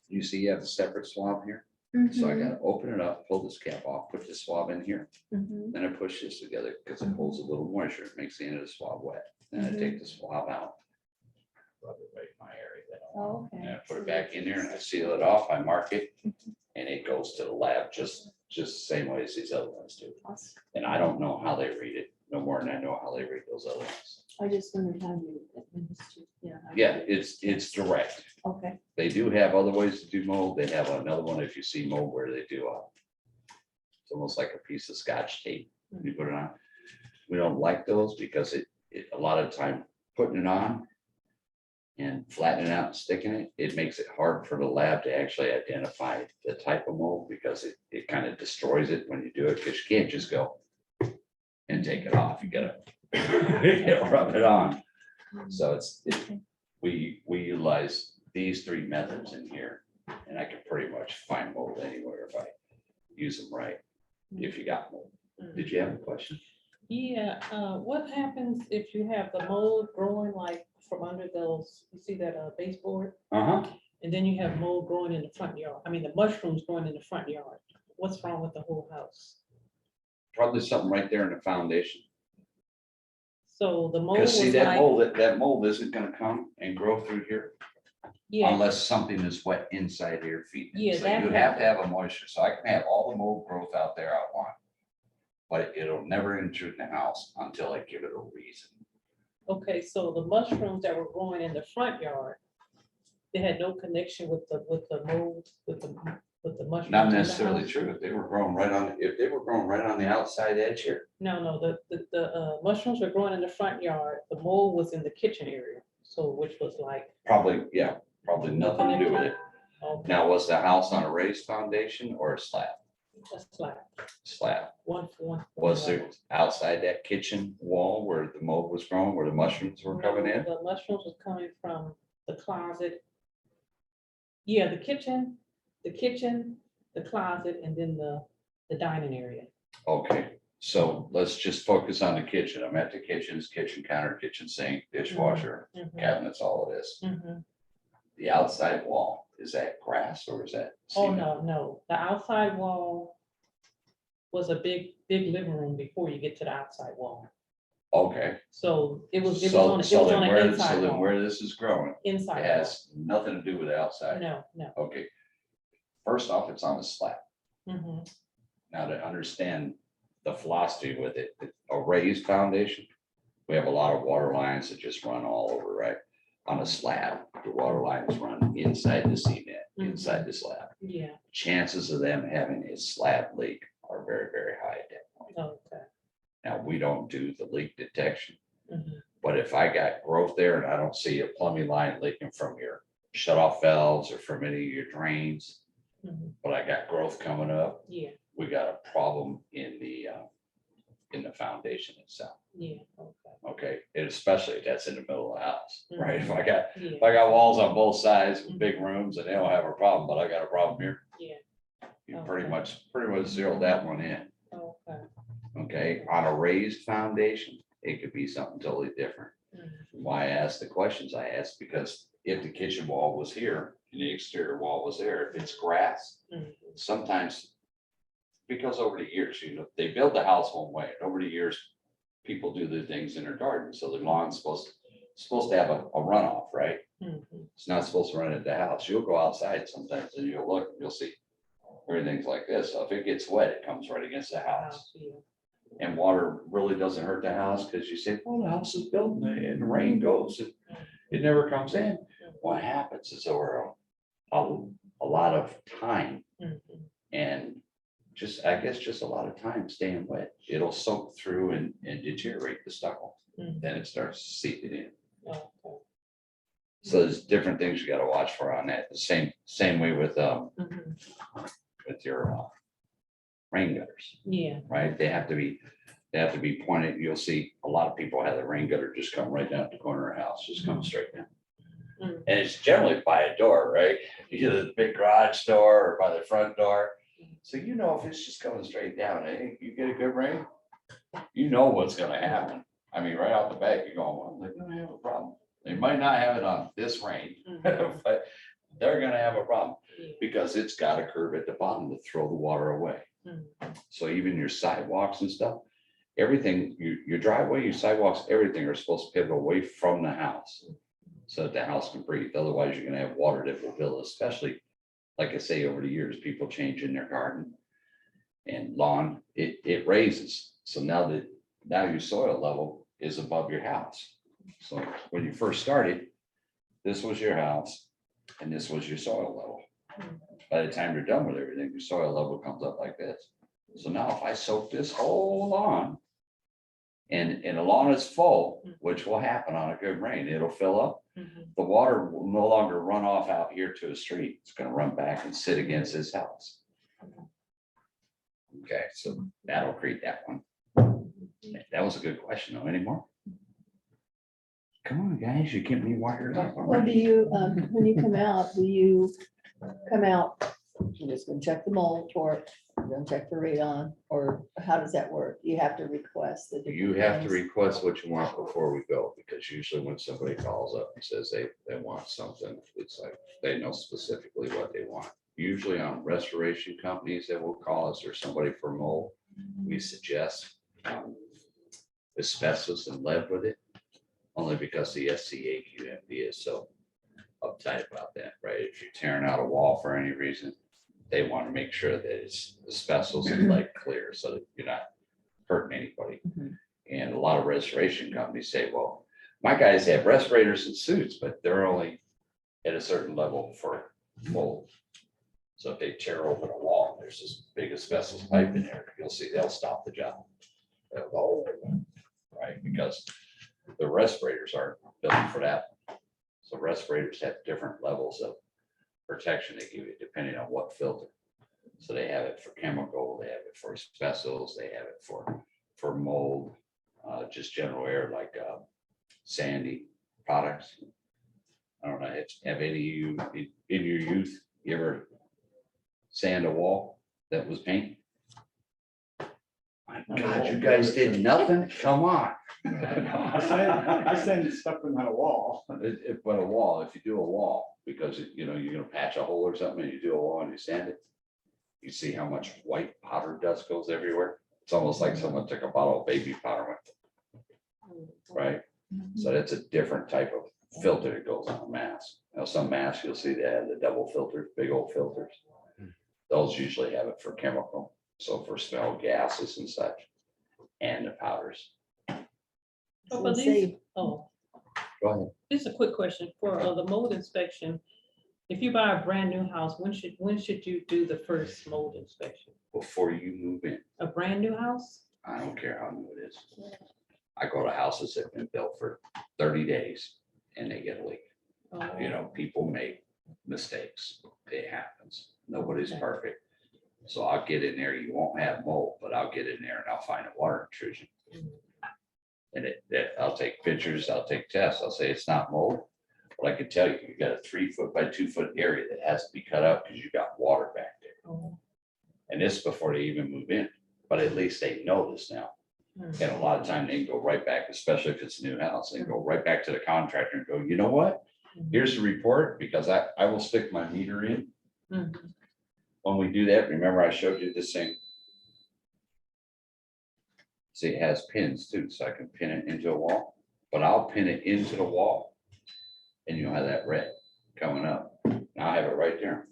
Speaker 2: You see, you have a separate swab here. So I gotta open it up, pull this cap off, put this swab in here,
Speaker 3: Mhm.
Speaker 2: then I push this together because it holds a little moisture, it makes the end of the swab wet. Then I take the swab out. Rub it right in my area. Then
Speaker 3: Oh, okay.
Speaker 2: and I put it back in there and I seal it off, I mark it, and it goes to the lab just the same way as these other ones do.
Speaker 3: Awesome.
Speaker 2: And I don't know how they read it, no more than I know how they read those other ones.
Speaker 3: I just wondered how you administer.
Speaker 2: Yeah, it's direct.
Speaker 3: Okay.
Speaker 2: They do have other ways to do mold. They have another one, if you see mold, where they do It's almost like a piece of scotch tape. You put it on. We don't like those because it a lot of time putting it on and flattening it out and sticking it, it makes it hard for the lab to actually identify the type of mold because it kind of destroys it when you do it, because you can't just go and take it off. You gotta rub it on. So we utilize these three methods in here, and I can pretty much find mold anywhere if I use them right, if you got mold. Did you have a question?
Speaker 5: Yeah, what happens if you have the mold growing like from under those, you see that baseboard?
Speaker 2: Uh-huh.
Speaker 5: And then you have mold growing in the front yard, I mean, the mushrooms growing in the front yard. What's wrong with the whole house?
Speaker 2: Probably something right there in the foundation.
Speaker 5: So the mold was
Speaker 2: Because see, that
Speaker 5: like,
Speaker 2: mold, that mold isn't gonna come and grow through here
Speaker 5: yeah,
Speaker 2: unless something is wet inside here feeding it.
Speaker 5: Yeah,
Speaker 2: So
Speaker 5: that
Speaker 2: you have to have a moisture. So I can have all the mold growth out there I want, but it'll never intrude in the house until I give it a reason.
Speaker 5: okay, so the mushrooms that were growing in the front yard, they had no connection with the mold, with the mushrooms.
Speaker 2: Not
Speaker 5: in the
Speaker 2: necessarily
Speaker 5: house?
Speaker 2: true. If they were growing right on, if they were growing right on the outside edge here.
Speaker 5: No, the mushrooms were growing in the front yard, the mold was in the kitchen area, so which was like,
Speaker 2: Probably, yeah, probably nothing to do with it.
Speaker 5: okay,
Speaker 2: Now, was the house on a raised foundation or a slab?
Speaker 5: that's like
Speaker 2: Slab.
Speaker 5: one for one.
Speaker 2: Was there outside that kitchen wall where the mold was growing, where the mushrooms were coming in?
Speaker 5: The mushrooms was coming from the closet. Yeah, the kitchen, the closet, and then the dining area.
Speaker 2: Okay, so let's just focus on the kitchen. I'm at the kitchen, kitchen counter, kitchen sink, dishwasher,
Speaker 5: Mhm,
Speaker 2: cabinets, all of this.
Speaker 5: mhm.
Speaker 2: The outside wall, is that grass or is that?
Speaker 5: Oh,
Speaker 2: cement?
Speaker 5: no, the outside wall was a big living room before you get to the outside wall.
Speaker 2: Okay.
Speaker 5: So it was
Speaker 2: So
Speaker 5: on
Speaker 2: then
Speaker 5: an
Speaker 2: where,
Speaker 5: inside
Speaker 2: so then
Speaker 5: wall.
Speaker 2: where this is growing, it
Speaker 5: Inside
Speaker 2: has nothing to do with the
Speaker 5: wall.
Speaker 2: outside.
Speaker 5: No.
Speaker 2: Okay. First off, it's on a slab.
Speaker 5: Mhm,
Speaker 2: Now to understand the philosophy with it, a raised foundation, we have a lot of water lines that just run all over, right? On a slab, the water lines run inside the cement, inside the slab.
Speaker 5: yeah,
Speaker 2: Chances of them having a slab leak are very, very high at that point.
Speaker 5: okay.
Speaker 2: Now, we don't do the leak detection,
Speaker 5: Mhm,
Speaker 2: but if I got growth there and I don't see a plumbing line leaking from your shut off valves or from any of your drains,
Speaker 5: mhm,
Speaker 2: but I got growth coming up,
Speaker 5: yeah,
Speaker 2: we got a problem in the foundation itself.
Speaker 5: yeah, okay,
Speaker 2: Okay, and especially if that's in the middle of the house, right? If I got,
Speaker 5: yeah,
Speaker 2: if I got walls on both sides with big rooms and they don't have a problem, but I got a problem here.
Speaker 5: yeah,
Speaker 2: You pretty much zero that one in.
Speaker 5: okay.
Speaker 2: Okay, on a raised foundation, it could be something totally different.
Speaker 5: Mhm,
Speaker 2: Why I asked the questions I asked, because if the kitchen wall was here and the exterior wall was there, if it's grass,
Speaker 5: mhm,
Speaker 2: sometimes. Because over the years, they build the house one way, and over the years, people do the things in their garden, so the lawn's supposed to have a runoff, right?
Speaker 5: mhm,
Speaker 2: It's not supposed to run into the house. You'll go outside sometimes and you'll look, you'll see everything's like this. So if it gets wet, it comes right against the house.
Speaker 5: yeah,
Speaker 2: And water really doesn't hurt the house because you say, well, the house is built and the rain goes and it never comes in. What happens is over a lot of time
Speaker 5: mhm,
Speaker 2: and I guess just a lot of time staying wet, it'll soak through and deteriorate the stucco.
Speaker 5: mhm,
Speaker 2: Then it starts seeping in.
Speaker 5: okay.
Speaker 2: So there's different things you gotta watch for on that. The same way with
Speaker 5: Mhm,
Speaker 2: your rain gutters,
Speaker 5: yeah,
Speaker 2: right? They have to be pointed. You'll see a lot of people have the rain gutter just come right down the corner of the house, just come straight down.
Speaker 5: Mhm.
Speaker 2: And it's generally by a door, right? Either the big garage door or by the front door. So you know if it's just coming straight down, hey, you get a good rain, you know what's gonna happen. I mean, right off the bat, you're going, well, they're gonna have a problem. They might not have it on this rain,
Speaker 5: Mhm,
Speaker 2: but they're gonna have a problem
Speaker 5: yeah,
Speaker 2: because it's got a curve at the bottom to throw the water away.
Speaker 5: mhm,
Speaker 2: So even your sidewalks and stuff, everything, your driveway, your sidewalks, everything are supposed to pivot away from the house. So that the house can breathe. Otherwise, you're gonna have water that will build, especially, like I say, over the years, people change in their garden. And lawn, it raises. So now your soil level is above your house. So when you first started, this was your house and this was your soil level. By the time you're done with everything, your soil level comes up like this. So now if I soak this whole lawn and the lawn is full, which will happen on a good rain, it'll fill up.
Speaker 5: Mhm.
Speaker 2: The water will no longer run off out here to a street. It's gonna run back and sit against his house. Okay, so that'll create that one. That was a good question, though. Any more? Come on, guys, you get me wired up.
Speaker 3: Or do you, when you come out, do you come out, you're just gonna check the mold for, you're gonna check for radon, or how does that work? You have to request the. different
Speaker 2: You have to
Speaker 3: things?
Speaker 2: request what you want before we go, because usually when somebody calls up and says they want something, it's like they know specifically what they want. Usually on restoration companies that will call us or somebody for mold, we suggest asbestos and lead with it, only because the SCAQMP is so uptight about that, right? If you're tearing out a wall for any reason, they want to make sure that it's asbestos and lead clear so that you're not hurting anybody.
Speaker 3: Mhm.
Speaker 2: And a lot of restoration companies say, well, my guys have respirators and suits, but they're only at a certain level for mold. So if they tear open a wall, there's this big asbestos pipe in there, you'll see they'll stop the job. They'll go, right, because the respirators aren't built for that. So respirators have different levels of protection they give you depending on what filter. So they have it for chemical, they have it for asbestos, they have it for mold, just general air like sandy products. I don't know, have any of you in your youth, you ever sand a wall that was paint? My God, you guys did nothing? Come on.
Speaker 1: I send stuff in on a wall.
Speaker 2: But a wall, if you do a wall, because you know, you're gonna patch a hole or something, and you do a wall and you sand it, you see how much white powder dust goes everywhere? It's almost like someone took a bottle of baby powder, right? So that's a different type of filter that goes on a mask. Now, some masks, you'll see they have the double filters, big old filters. Those usually have it for chemical, so for smell gases and such, and the powders.
Speaker 5: Oh, but
Speaker 3: Let's
Speaker 5: these,
Speaker 3: see.
Speaker 5: oh,
Speaker 2: Go ahead.
Speaker 5: this is a quick question for the mold inspection. If you buy a brand new house, when should you do the first mold inspection?
Speaker 2: Before you move in,
Speaker 5: A brand new house?
Speaker 2: I don't care how new it is. I go to houses that have been built for 30 days and they get a leak.
Speaker 5: Oh,
Speaker 2: You know, people make mistakes. It happens. Nobody's perfect. So I'll get in there. You won't have mold, but I'll get in there and I'll find a water intrusion. And I'll take pictures, I'll take tests. I'll say it's not mold. But I can tell you, you got a 3 foot by 2 foot area that has to be cut up because you got water back there.
Speaker 5: Oh.
Speaker 2: And this before they even move in, but at least they know this now.
Speaker 5: Hmm.
Speaker 2: And a lot of time they can go right back, especially if it's a new house, they go right back to the contractor and go, you know what? Here's the report, because I will stick my meter in.
Speaker 5: Mhm.
Speaker 2: When we do that, remember I showed you this thing? See, it has pins too, so I can pin it into a wall, but I'll pin it into the wall. And you'll have that red coming up. Now I have it right there.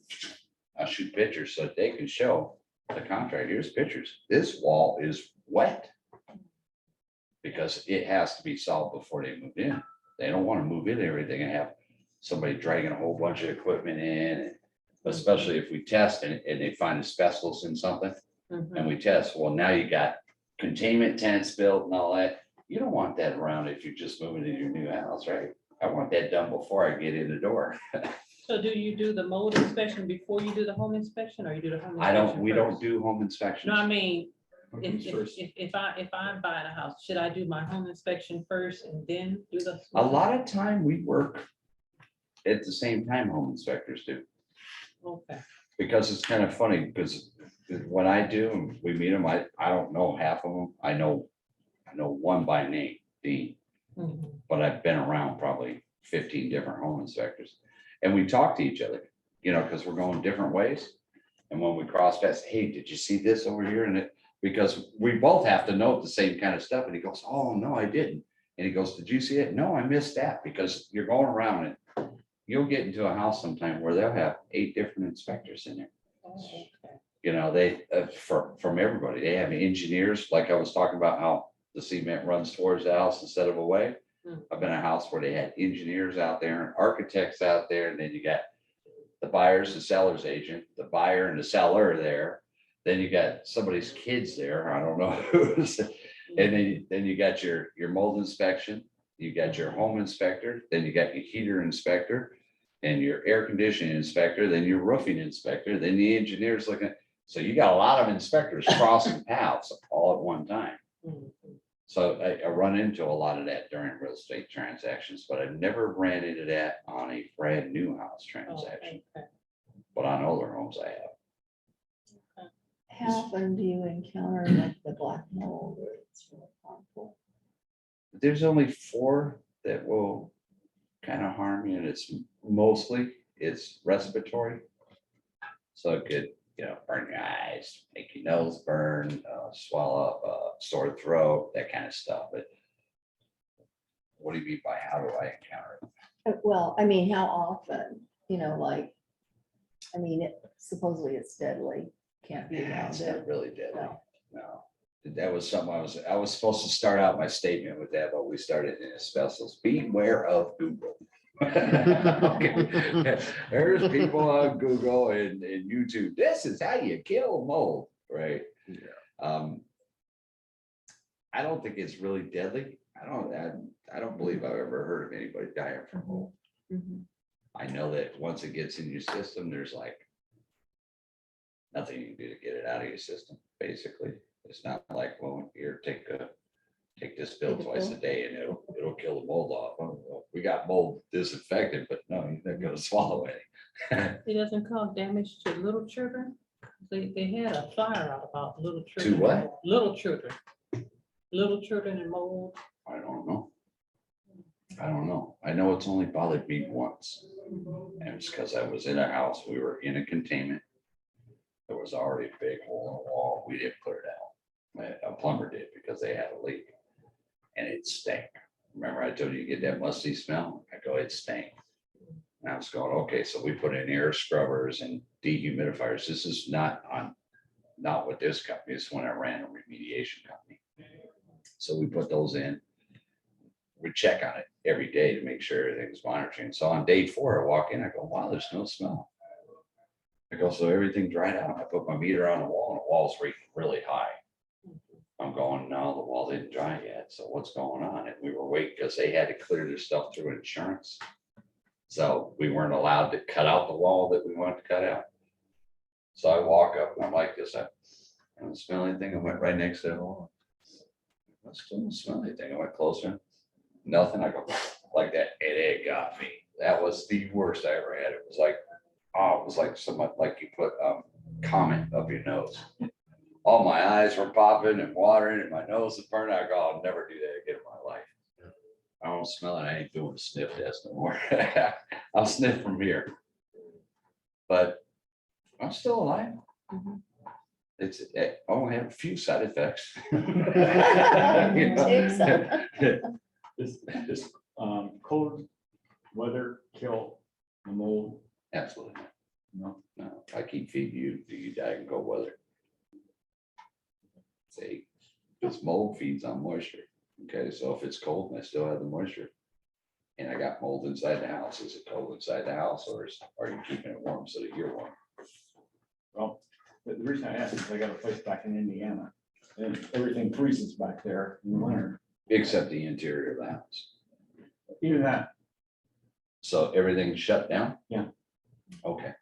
Speaker 2: I'll shoot pictures so that they can show the contractor, here's pictures. This wall is wet. Because it has to be solved before they move in. They don't want to move in everything and have somebody dragging a whole bunch of equipment in. Especially if we test and they find asbestos in something
Speaker 5: Mhm.
Speaker 2: and we test, well, now you got containment tents built and all that. You don't want that around if you're just moving into your new house, right? I want that done before I get in the door.
Speaker 5: So do you do the mold inspection before you do the home inspection, or you do the home inspection?
Speaker 2: We don't
Speaker 5: first?
Speaker 2: do home inspections.
Speaker 5: No, I mean,
Speaker 2: Who's first?
Speaker 5: if I'm buying a house, should I do my home inspection first and then do the?
Speaker 2: A lot of time we work at the same time home inspectors do.
Speaker 5: Okay.
Speaker 2: Because it's kind of funny, because when I do, and we meet them, I don't know half of them. I know one by name, Dean,
Speaker 5: Mhm.
Speaker 2: but I've been around probably 15 different home inspectors. And we talk to each other, you know, because we're going different ways. And when we cross paths, hey, did you see this over here? And it, because we both have to know the same kind of stuff. And he goes, oh, no, I didn't. And he goes, did you see it? No, I missed that, because you're going around and you'll get into a house sometime where they'll have 8 different inspectors in there.
Speaker 5: Oh, okay.
Speaker 2: You know, they, from everybody, they have engineers, like I was talking about how the cement runs towards the house instead of away.
Speaker 5: Hmm.
Speaker 2: I've been in a house where they had engineers out there and architects out there, and then you got the buyer's, the seller's agent, the buyer and the seller there. then you got somebody's kids there, I don't know who's. And then you got your mold inspection, you got your home inspector, then you got your heater inspector. And your air conditioning inspector, then your roofing inspector, then the engineers looking. So you got a lot of inspectors crossing paths all at one time.
Speaker 5: Mhm.
Speaker 2: So I run into a lot of that during real estate transactions, but I've never ran into that on a brand new house
Speaker 5: Oh,
Speaker 2: transaction.
Speaker 5: okay.
Speaker 2: But on older homes I have.
Speaker 3: How often do you encounter like the black mold where it's really harmful?
Speaker 2: There's only 4 that will kind of harm you, and it's mostly respiratory. So it could, burn your eyes, make your nose burn, swell up, sore throat, that kind of stuff. But what do you mean by how do I encounter it?
Speaker 3: Well, I mean, how often, like, I mean, supposedly it's deadly, can't be around
Speaker 2: It's
Speaker 3: it.
Speaker 2: not really deadly.
Speaker 3: No.
Speaker 2: No. That was something I was supposed to start out my statement with that, but we started in asbestos. Beware of Google. Okay. There's people on Google and YouTube. This is how you kill mold, right?
Speaker 6: Yeah.
Speaker 2: I don't think it's really deadly. I don't believe I've ever heard of anybody dying from mold.
Speaker 3: Mhm.
Speaker 2: I know that once it gets in your system, there's like nothing you can do to get it out of your system, basically. It's not like, well, here, take this pill
Speaker 3: Take a
Speaker 2: twice a
Speaker 3: pill.
Speaker 2: day and it'll kill the mold off. Oh, well, we got mold disinfectant, but no, you're not gonna swallow it.
Speaker 5: It doesn't cause damage to little children. They had a flyer out about little children.
Speaker 2: what?
Speaker 5: Little children. Little children and mold.
Speaker 2: I don't know. I know it's only bothered me once. And it's because I was in a house, we were in a containment. There was already a big hole in the wall. We didn't put it out. A plumber did because they had a leak. And it stank. Remember I told you get that musty smell? I go, it stank. And I was going, okay, so we put in air scrubbers and dehumidifiers. This is not with this company. It's when I ran a remediation company. So we put those in. We check on it every day to make sure everything's monitoring. So on day 4, I walk in, I go, wow, there's no smell. I go, so everything dried out. I put my meter on the wall and the wall's really high. I'm going, no, the wall didn't dry yet. So what's going on? And we were waiting because they had to clear their stuff through insurance. So we weren't allowed to cut out the wall that we wanted to cut out. So I walk up and I'm like this, I don't smell anything. I went right next to the wall. I still don't smell anything. I went closer. Nothing. I go like that. And it got me. That was the worst I ever had. It was like somewhat like you put comment up your nose. All my eyes were popping and watering and my nose was burning. I go, I'll never do that again in my life. I don't smell it. I ain't doing a sniff test no more. I'll sniff from here. But I'm still alive.
Speaker 3: Mhm.
Speaker 2: I only have a few side effects.
Speaker 3: Take some.
Speaker 1: This cold weather kill the mold.
Speaker 2: Absolutely not.
Speaker 1: No.
Speaker 2: No, I keep feeding you, do you die in cold weather? See, this mold feeds on moisture. Okay, so if it's cold and I still have the moisture and I got mold inside the house, is it cold inside the house or are you keeping it warm so that you're warm?
Speaker 1: Well, the reason I asked is I got a place back in Indiana and everything freezes back there in the winter.
Speaker 2: Except the interior of the house.
Speaker 1: Even that,
Speaker 2: So everything's shut down?
Speaker 1: Yeah.
Speaker 2: Okay.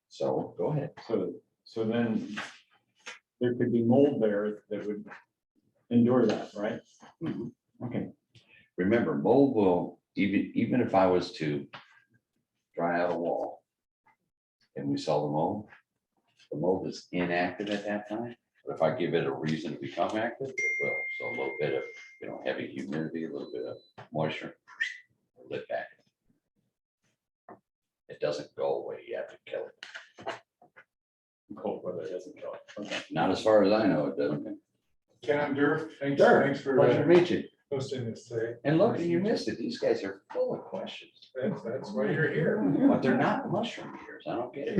Speaker 2: So go ahead.
Speaker 1: so then there could be mold there that would endure that, right?
Speaker 2: Mhm.
Speaker 1: Okay,
Speaker 2: Remember, mold will, even if I was to dry out a wall and we saw the mold is inactive at that time. But if I give it a reason to become active, it will. So a little bit of, heavy humidity, a little bit of moisture, lit back. It doesn't go away. You have to kill it.
Speaker 1: cold weather doesn't kill it. Okay.
Speaker 2: Not as far as I know, it doesn't.
Speaker 7: Ken, I'm Dirk. Thanks for
Speaker 2: Pleasure to meet you.
Speaker 7: hosting this today.
Speaker 2: And look, you missed it. These guys are full of questions,
Speaker 7: That's why you're here.
Speaker 2: but they're not mushroom eaters. I don't get it.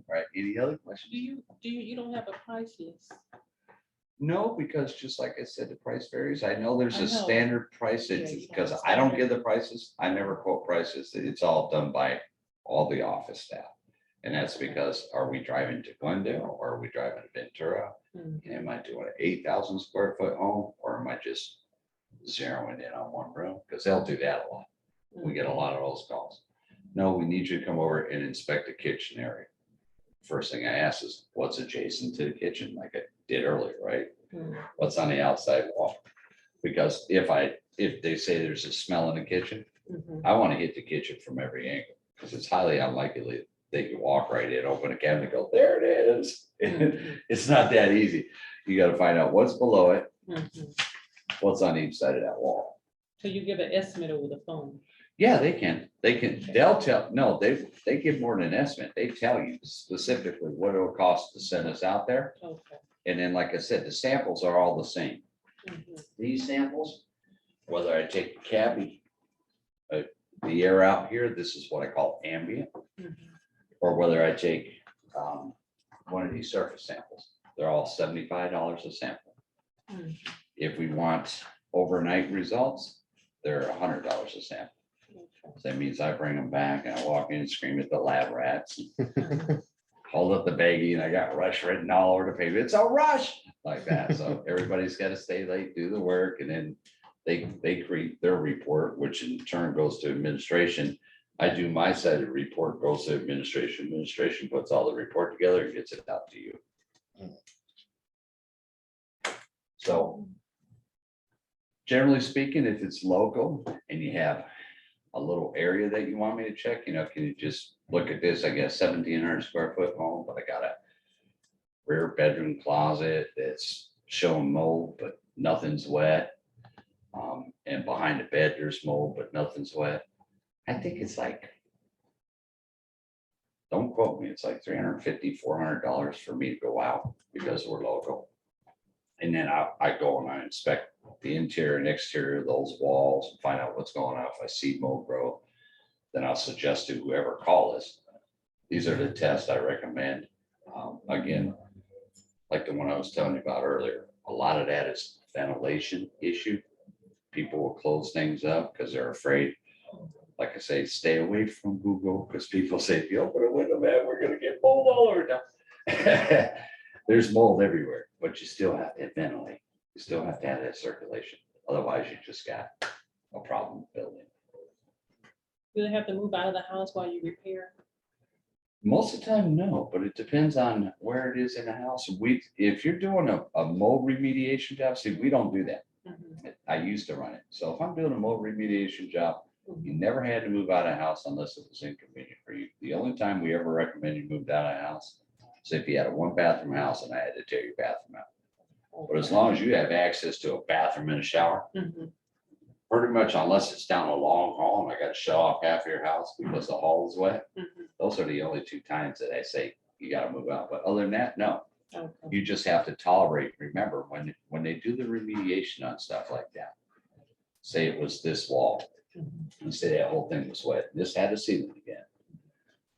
Speaker 2: Right, any other questions?
Speaker 5: You don't have a price list?
Speaker 2: No, because just like I said, the price varies. I know there's
Speaker 5: I
Speaker 2: a
Speaker 5: know.
Speaker 2: standard price,
Speaker 5: Yeah,
Speaker 2: it's
Speaker 5: you
Speaker 2: because
Speaker 5: have
Speaker 2: I don't
Speaker 5: standard.
Speaker 2: give the prices. I never quote prices. It's all done by all the office staff. And that's because, are we driving to Glendale or are we driving to Ventura?
Speaker 5: Mm.
Speaker 2: And am I doing an 8,000 square foot home, or am I just zeroing in on one room? Because they'll do that a lot. We get a lot of those calls. No, we need you to come over and inspect the kitchen area. First thing I ask is, what's adjacent to the kitchen, like I did earlier, right?
Speaker 5: Mm.
Speaker 2: What's on the outside wall? Because if they say there's a smell in the kitchen,
Speaker 5: Mhm.
Speaker 2: I want to hit the kitchen from every angle, because it's highly unlikely that you walk right in, open a cabinet, go, there it is.
Speaker 5: Mhm.
Speaker 2: It's not that easy. You got to find out what's below it,
Speaker 5: Mhm.
Speaker 2: what's on each side of that wall.
Speaker 5: So you give an estimate over the phone.
Speaker 2: Yeah, they'll tell, no, they give more than an estimate. They tell you specifically what it'll cost to send us out there.
Speaker 5: Okay.
Speaker 2: And then, like I said, the samples are all the same.
Speaker 5: Mhm.
Speaker 2: These samples, whether I take the cavity, the air out here, this is what I call ambient,
Speaker 5: Mhm.
Speaker 2: or whether I take one of these surface samples, they're all $75 a sample.
Speaker 5: Mhm.
Speaker 2: If we want overnight results, they're $100 a sample.
Speaker 5: Okay.
Speaker 2: So that means I bring them back and I walk in and scream at the lab rats,
Speaker 5: Mhm.
Speaker 2: hold up the baggie, and I got rush written all over the paper. It's a rush, like that. So everybody's got to stay late, do the work, and then they create their report, which in turn goes to administration. I do my side of the report, goes to administration. Administration puts all the report together and gets it out to you. So generally speaking, if it's local and you have a little area that you want me to check, can you just look at this? I guess 1,700 square foot home, but I got a rear bedroom closet that's showing mold, but nothing's wet. And behind the bed, there's mold, but nothing's wet. I think it's like, don't quote me, it's like $350, $400 for me to go out because we're local. And then I go and I inspect the interior and exterior of those walls, find out what's going on. If I see mold growth, then I'll suggest to whoever call us. These are the tests I recommend. Again, like the one I was telling you about earlier, a lot of that is ventilation issue. People will close things up because they're afraid. Like I say, stay away from Google, because people say, if you open a window, man, we're gonna get mold all over town. There's mold everywhere, but you still have to ventilate. You still have to have that circulation. Otherwise, you just got a problem building.
Speaker 5: Do they have to move out of the house while you repair?
Speaker 2: Most of the time, no, but it depends on where it is in the house. If you're doing a mold remediation job, see, we don't do that.
Speaker 5: Mhm.
Speaker 2: I used to run it. So if I'm doing a mold remediation job, you never had to move out of the house unless it was inconvenient for you. The only time we ever recommend you moved out of the house is if you had a 1-bathroom house and I had to tear your bathroom out. But as long as you have access to a bathroom and a shower,
Speaker 5: Mhm.
Speaker 2: pretty much, unless it's down a long hall and I got to shut off half of your house because the hall is wet,
Speaker 5: Mhm.
Speaker 2: those are the only 2 times that I say you got to move out. But other than that, no.
Speaker 5: Okay.
Speaker 2: You just have to tolerate. Remember, when they do the remediation on stuff like that, say it was this wall,
Speaker 5: Mhm.
Speaker 2: and say that whole thing was wet, this had a ceiling again,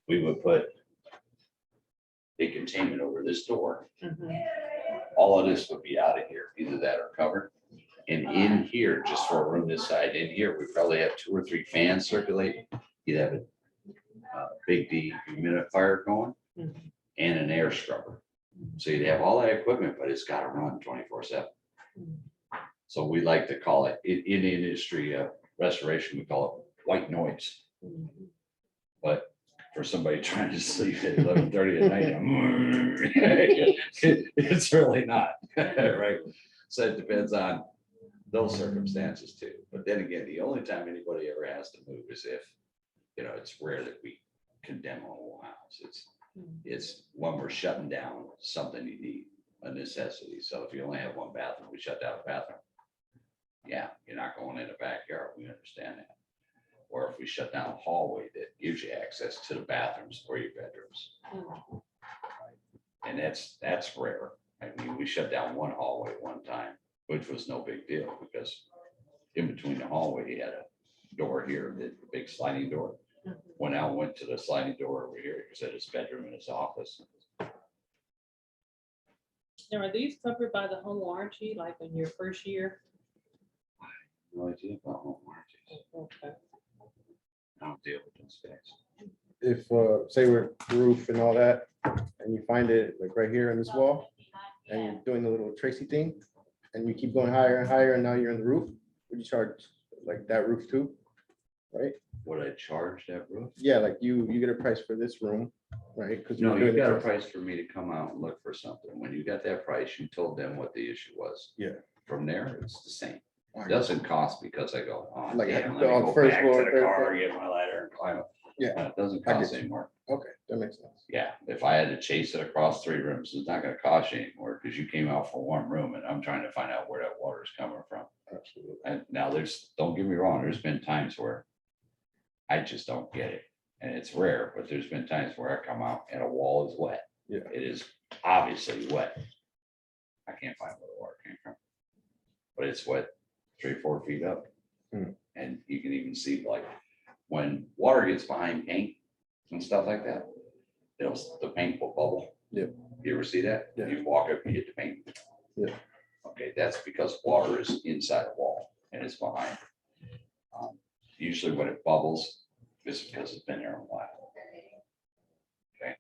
Speaker 2: we would put a containment over this door.
Speaker 5: Mhm.
Speaker 2: All of this would be out of here, either that or covered. And in here, just for a room this side, in here, we probably have 2 or 3 fans circulating. You'd have a big dehumidifier going
Speaker 5: Mhm.
Speaker 2: and an air scrubber. So you'd have all that equipment, but it's got to run 24/7.
Speaker 5: Mhm.
Speaker 2: So we like to call it, in the industry of restoration, we call it white noise.
Speaker 5: Mhm.
Speaker 2: But for somebody trying to sleep at 11:30 at night, it's really not, right? So it depends on those circumstances too. But then again, the only time anybody ever has to move is if, it's rare that we condemn a whole house. It's when we're shutting down something you need, a necessity. So if you only have 1 bathroom, we shut down a bathroom. Yeah, you're not going in the backyard. We understand that. Or if we shut down a hallway that gives you access to the bathrooms or your bedrooms.
Speaker 5: Mhm.
Speaker 2: And that's rare. I mean, we shut down 1 hallway one time, which was no big deal because in between the hallway, you had a door here, the big sliding door.
Speaker 5: Mhm.
Speaker 2: Went to the sliding door over here, he said his bedroom and his office.
Speaker 5: Now, are these covered by the home warranty, like in your first year?
Speaker 2: No idea about home warranties.
Speaker 5: Okay.
Speaker 2: I don't deal with those guys.
Speaker 6: if, say we're roof and all that, and you find it like right here in this wall, and you're doing the little Tracy thing, and you keep going higher and higher, and now you're in the roof, would you charge like that roof too? Right?
Speaker 2: Would I charge that roof?
Speaker 6: Yeah, like you get a price for this room, right? Because
Speaker 2: No, you got a price for me to come out and look for something. When you got that price, you told them what the issue was.
Speaker 6: Yeah.
Speaker 2: From there, it's the same. It doesn't cost because I go, oh,
Speaker 6: Like,
Speaker 2: damn,
Speaker 6: on
Speaker 2: let me go
Speaker 6: first
Speaker 2: back
Speaker 6: floor,
Speaker 2: to the
Speaker 6: third
Speaker 2: car,
Speaker 6: floor.
Speaker 2: get my ladder and climb up.
Speaker 6: Yeah.
Speaker 2: It doesn't
Speaker 6: I
Speaker 2: cost
Speaker 6: get you.
Speaker 2: anymore.
Speaker 6: Okay, that makes sense.
Speaker 2: Yeah, if I had to chase it across 3 rooms, it's not gonna cost you anymore because you came out for 1 room and I'm trying to find out where that water is coming from.
Speaker 6: Absolutely.
Speaker 2: And now don't get me wrong, there's been times where I just don't get it. And it's rare, but there's been times where I come out and a wall is wet.
Speaker 6: Yeah.
Speaker 2: It is obviously wet. I can't find where the water came from. But it's wet 3 or 4 feet up.
Speaker 6: Hmm.
Speaker 2: And you can even see like when water gets behind paint and stuff like that, the paint will bubble.
Speaker 6: Yep.
Speaker 2: You ever see that?
Speaker 6: Yeah.
Speaker 2: You walk up, you hit the paint.
Speaker 6: Yeah.
Speaker 2: Okay, that's because water is inside a wall and it's behind. Usually when it bubbles, it's because it's been there a while. Okay,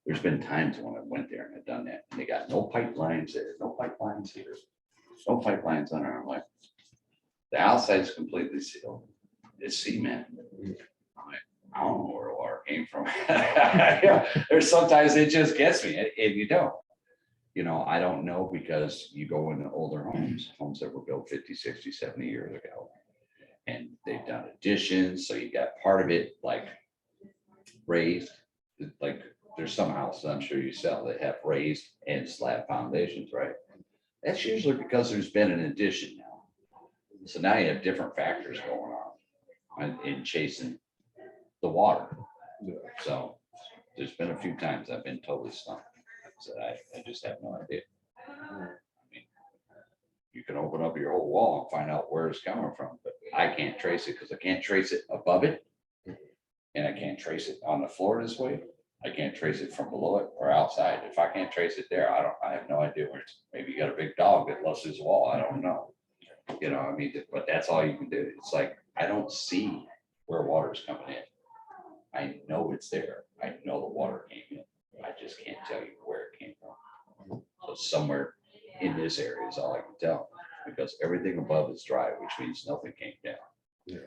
Speaker 2: there's been times when I went there and I've done that, and they got no pipelines there, no pipelines here, no pipelines on there. I'm like, the outside's completely sealed. It's cement. I'm like, I don't know where the water came from. Yeah, there's sometimes it just gets me, and you don't. You know, I don't know because you go into older homes that were built 50, 60, 70 years ago. And they've done additions, so you got part of it like raised, like there's some houses I'm sure you sell that have raised and slab foundations, right? That's usually because there's been an addition now. So now you have different factors going on in chasing the water.
Speaker 6: Yeah.
Speaker 2: So there's been a few times I've been totally stumped. So I just have no idea. I mean, you can open up your whole wall and find out where it's coming from, but I can't trace it because I can't trace it above it. And I can't trace it on the floor this way. I can't trace it from below it or outside. If I can't trace it there, I have no idea where it's, maybe you got a big dog that loves his wall. I don't know. You know, I mean, but that's all you can do. It's like, I don't see where water is coming in. I know it's there. I know the water came in. I just can't tell you where it came from. So somewhere in this area is all I can tell, because everything above is dry, which means nothing came down.
Speaker 6: Yeah.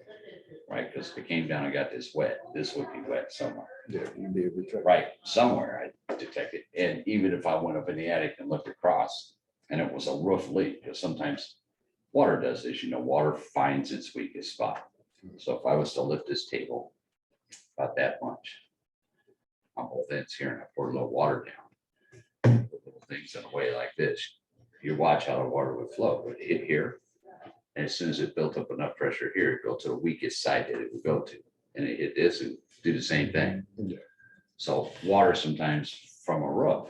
Speaker 2: Right, because if it came down and got this wet, this would be wet somewhere.
Speaker 6: Yeah, you'd be able to check.
Speaker 2: Right, somewhere I detect it. And even if I went up in the attic and looked across and it was a roof leak, because sometimes water does this, you know, water finds its weakest spot. So if I was to lift this table about that much on both ends here and I pour a little water down, put little things in a way like this, you watch how the water would flow. It would hit here. And as soon as it built up enough pressure here, it go to the weakest side that it would go to. And it hit this and do the same thing.
Speaker 6: Yeah.
Speaker 2: So water sometimes from a roof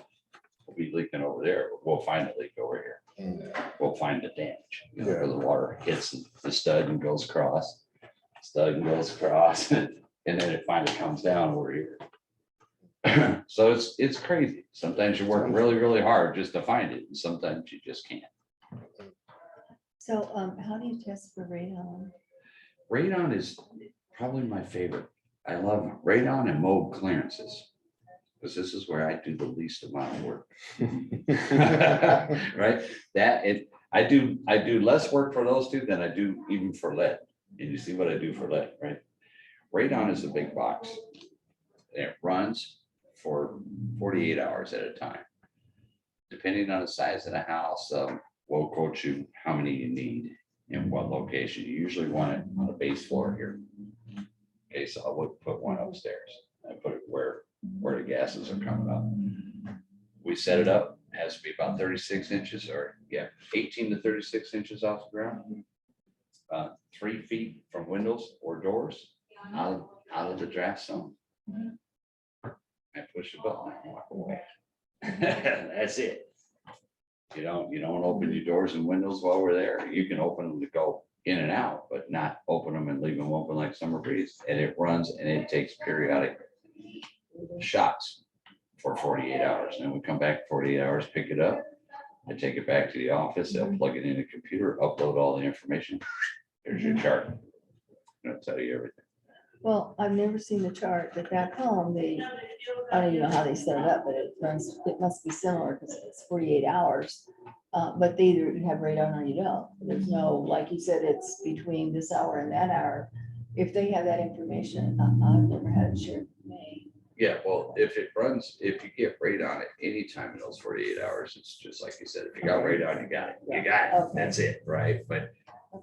Speaker 2: will be leaking over there, but we'll find the leak over here. We'll find the damage, you know, where the water hits the stud and goes across, and then it finally comes down over here. So it's crazy. Sometimes you work really, really hard just to find it, and sometimes you just can't.
Speaker 3: So how do you test for radon?
Speaker 2: Radon is probably my favorite. I love radon and mold clearances, because this is where I do the least amount of work. Right? I do less work for those two than I do even for lead. And you see what I do for lead, right? Radon is a big box. It runs for 48 hours at a time. Depending on the size of the house, we'll quote you how many you need in what location. You usually want it on the base floor here. Okay, so I would put one upstairs. I put it where the gases are coming up. We set it up, it has to be about 36 inches or 18 to 36 inches off the ground. 3 feet from windows or doors out of the draft zone. I push a button and walk away. That's it. You don't open your doors and windows while we're there. You can open them to go in and out, but not open them and leave them open like summer breeze. And it runs and it takes periodic shots for 48 hours. And then we come back 48 hours, pick it up. I take it back to the office. They'll plug it in the computer, upload all the information. There's your chart. I'll tell you everything.
Speaker 3: Well, I've never seen the chart, but back home, I don't even know how they set it up, but it must be similar because it's 48 hours. But they either you have radon or you don't. There's no, like you said, it's between this hour and that hour. If they have that information, I've never had it shared with me.
Speaker 2: Yeah, well, if it runs, if you get radon at any time in those 48 hours, it's just like you said, if you got radon, you got it,
Speaker 3: Okay.
Speaker 2: that's it, right? But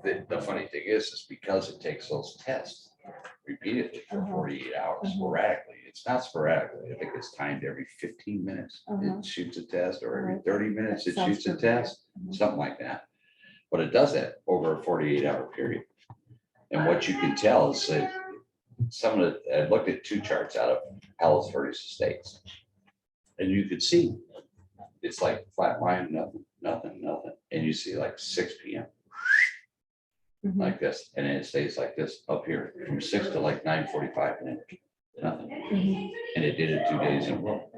Speaker 2: the funny thing is because it takes those tests repeatedly for 48 hours sporadically. It's not sporadically. I think it's timed every 15 minutes. It shoots a test, or every 30 minutes it
Speaker 3: That sounds
Speaker 2: shoots a
Speaker 3: familiar.
Speaker 2: test, something like that. But it does that over a 48-hour period. And what you can tell is that I looked at 2 charts out of Palos Verdes Estates. And you could see it's like flat line, nothing. And you see like 6 p.m.
Speaker 3: Mhm.
Speaker 2: like this, and then it stays like this up here from 6 to like 9:45 and then nothing.
Speaker 3: Mhm.
Speaker 2: And it did it 2 days in a row.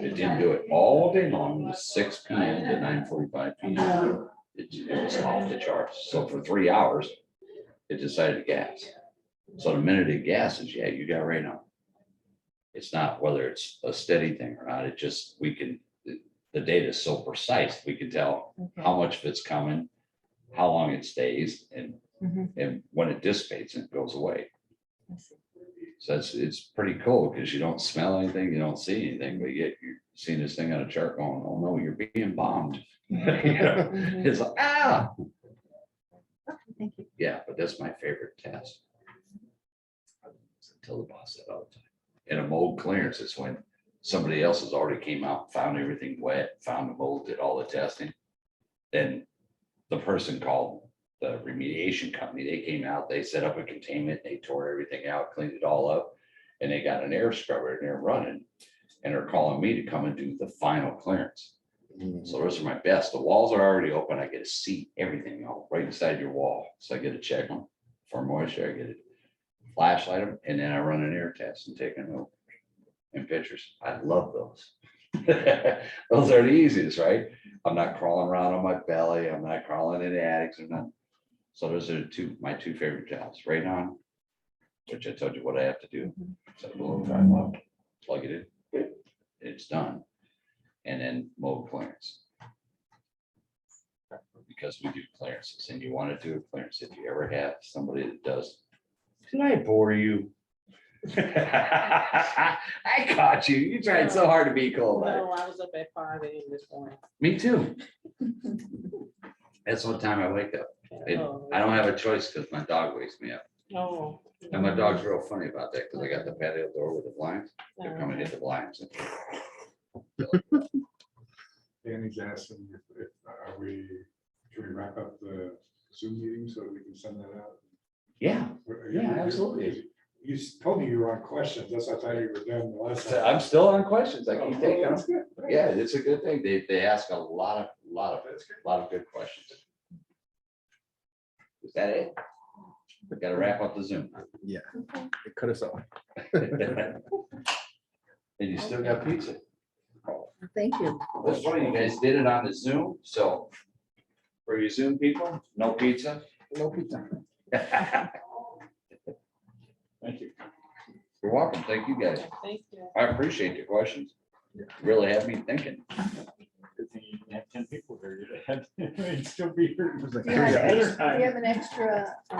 Speaker 2: It didn't do it all day long, it was 6 p.m. to 9:45 p.m. It was off the charts. So for 3 hours, it decided to gas. So the minute it gasses, yeah, you got radon. It's not whether it's a steady thing or not, the data is so precise, we can tell
Speaker 3: Okay.
Speaker 2: how much of it's coming, how long it stays, and
Speaker 3: Mhm.
Speaker 2: when it dissipates and goes away.
Speaker 3: I see.
Speaker 2: So it's pretty cool because you don't smell anything, you don't see anything, but yet you're seeing this thing on a chart going, oh no, you're being bombed. You know,
Speaker 3: Mhm.
Speaker 2: it's like,
Speaker 3: Okay, thank you.
Speaker 2: yeah, but that's my favorite test. Tell the boss that all the time. And a mold clearance is when somebody else has already came out, found everything wet, found the mold, did all the testing. Then the person called the remediation company, they came out, they set up a containment, they tore everything out, cleaned it all up. And they got an air scrubber and they're running, and they're calling me to come and do the final clearance. So those are my best. The walls are already open. I get to see everything out right inside your wall. So I get to check them for moisture. I get to flashlight them, and then I run an air test and take a note and pictures. I love those. Those are the easiest, right? I'm not crawling around on my belly. I'm not crawling in the attics or nothing. So those are my two favorite jobs. Radon, which I told you what I have to do. Set a below drive up, plug it in, it's done. And then mold clearance. Because we do clearances, and you want to do a clearance if you ever have somebody that does. Can I bore you? I caught you. You tried so hard to be cool about it.
Speaker 5: No, I was up at 5 a.m. this morning.
Speaker 2: Me too. That's what time I wake up. And I don't have a choice because my dog wakes me up.
Speaker 5: Oh.
Speaker 2: And my dog's real funny about that because I got the patio door with the blinds. They're coming to hit the blinds.
Speaker 7: Danny's asking if can we wrap up the Zoom meeting so that we can send that out?
Speaker 2: Yeah, yeah, absolutely.
Speaker 7: You told me you were on questions. That's why I thought you were done the last time.
Speaker 2: I'm still on questions. I
Speaker 7: Oh,
Speaker 2: keep
Speaker 7: well,
Speaker 2: taking them.
Speaker 7: that's good.
Speaker 2: Yeah, it's a good thing. They ask a lot of good questions. Is that it? We gotta wrap up the Zoom.
Speaker 6: Yeah, it cut us off.
Speaker 2: And you still got pizza.
Speaker 3: Thank you.
Speaker 2: That's funny, you guys did it on the Zoom, so for you Zoom people, no pizza?
Speaker 6: No pizza.
Speaker 1: Thank you.
Speaker 2: You're welcome. Thank you guys.
Speaker 5: Thank you.
Speaker 2: I appreciate your questions. Really have me thinking.
Speaker 1: Good thing you didn't have 10 people here. You'd still be here.
Speaker 6: It was like
Speaker 3: Do you have
Speaker 6: 3 hours.
Speaker 3: do you have an extra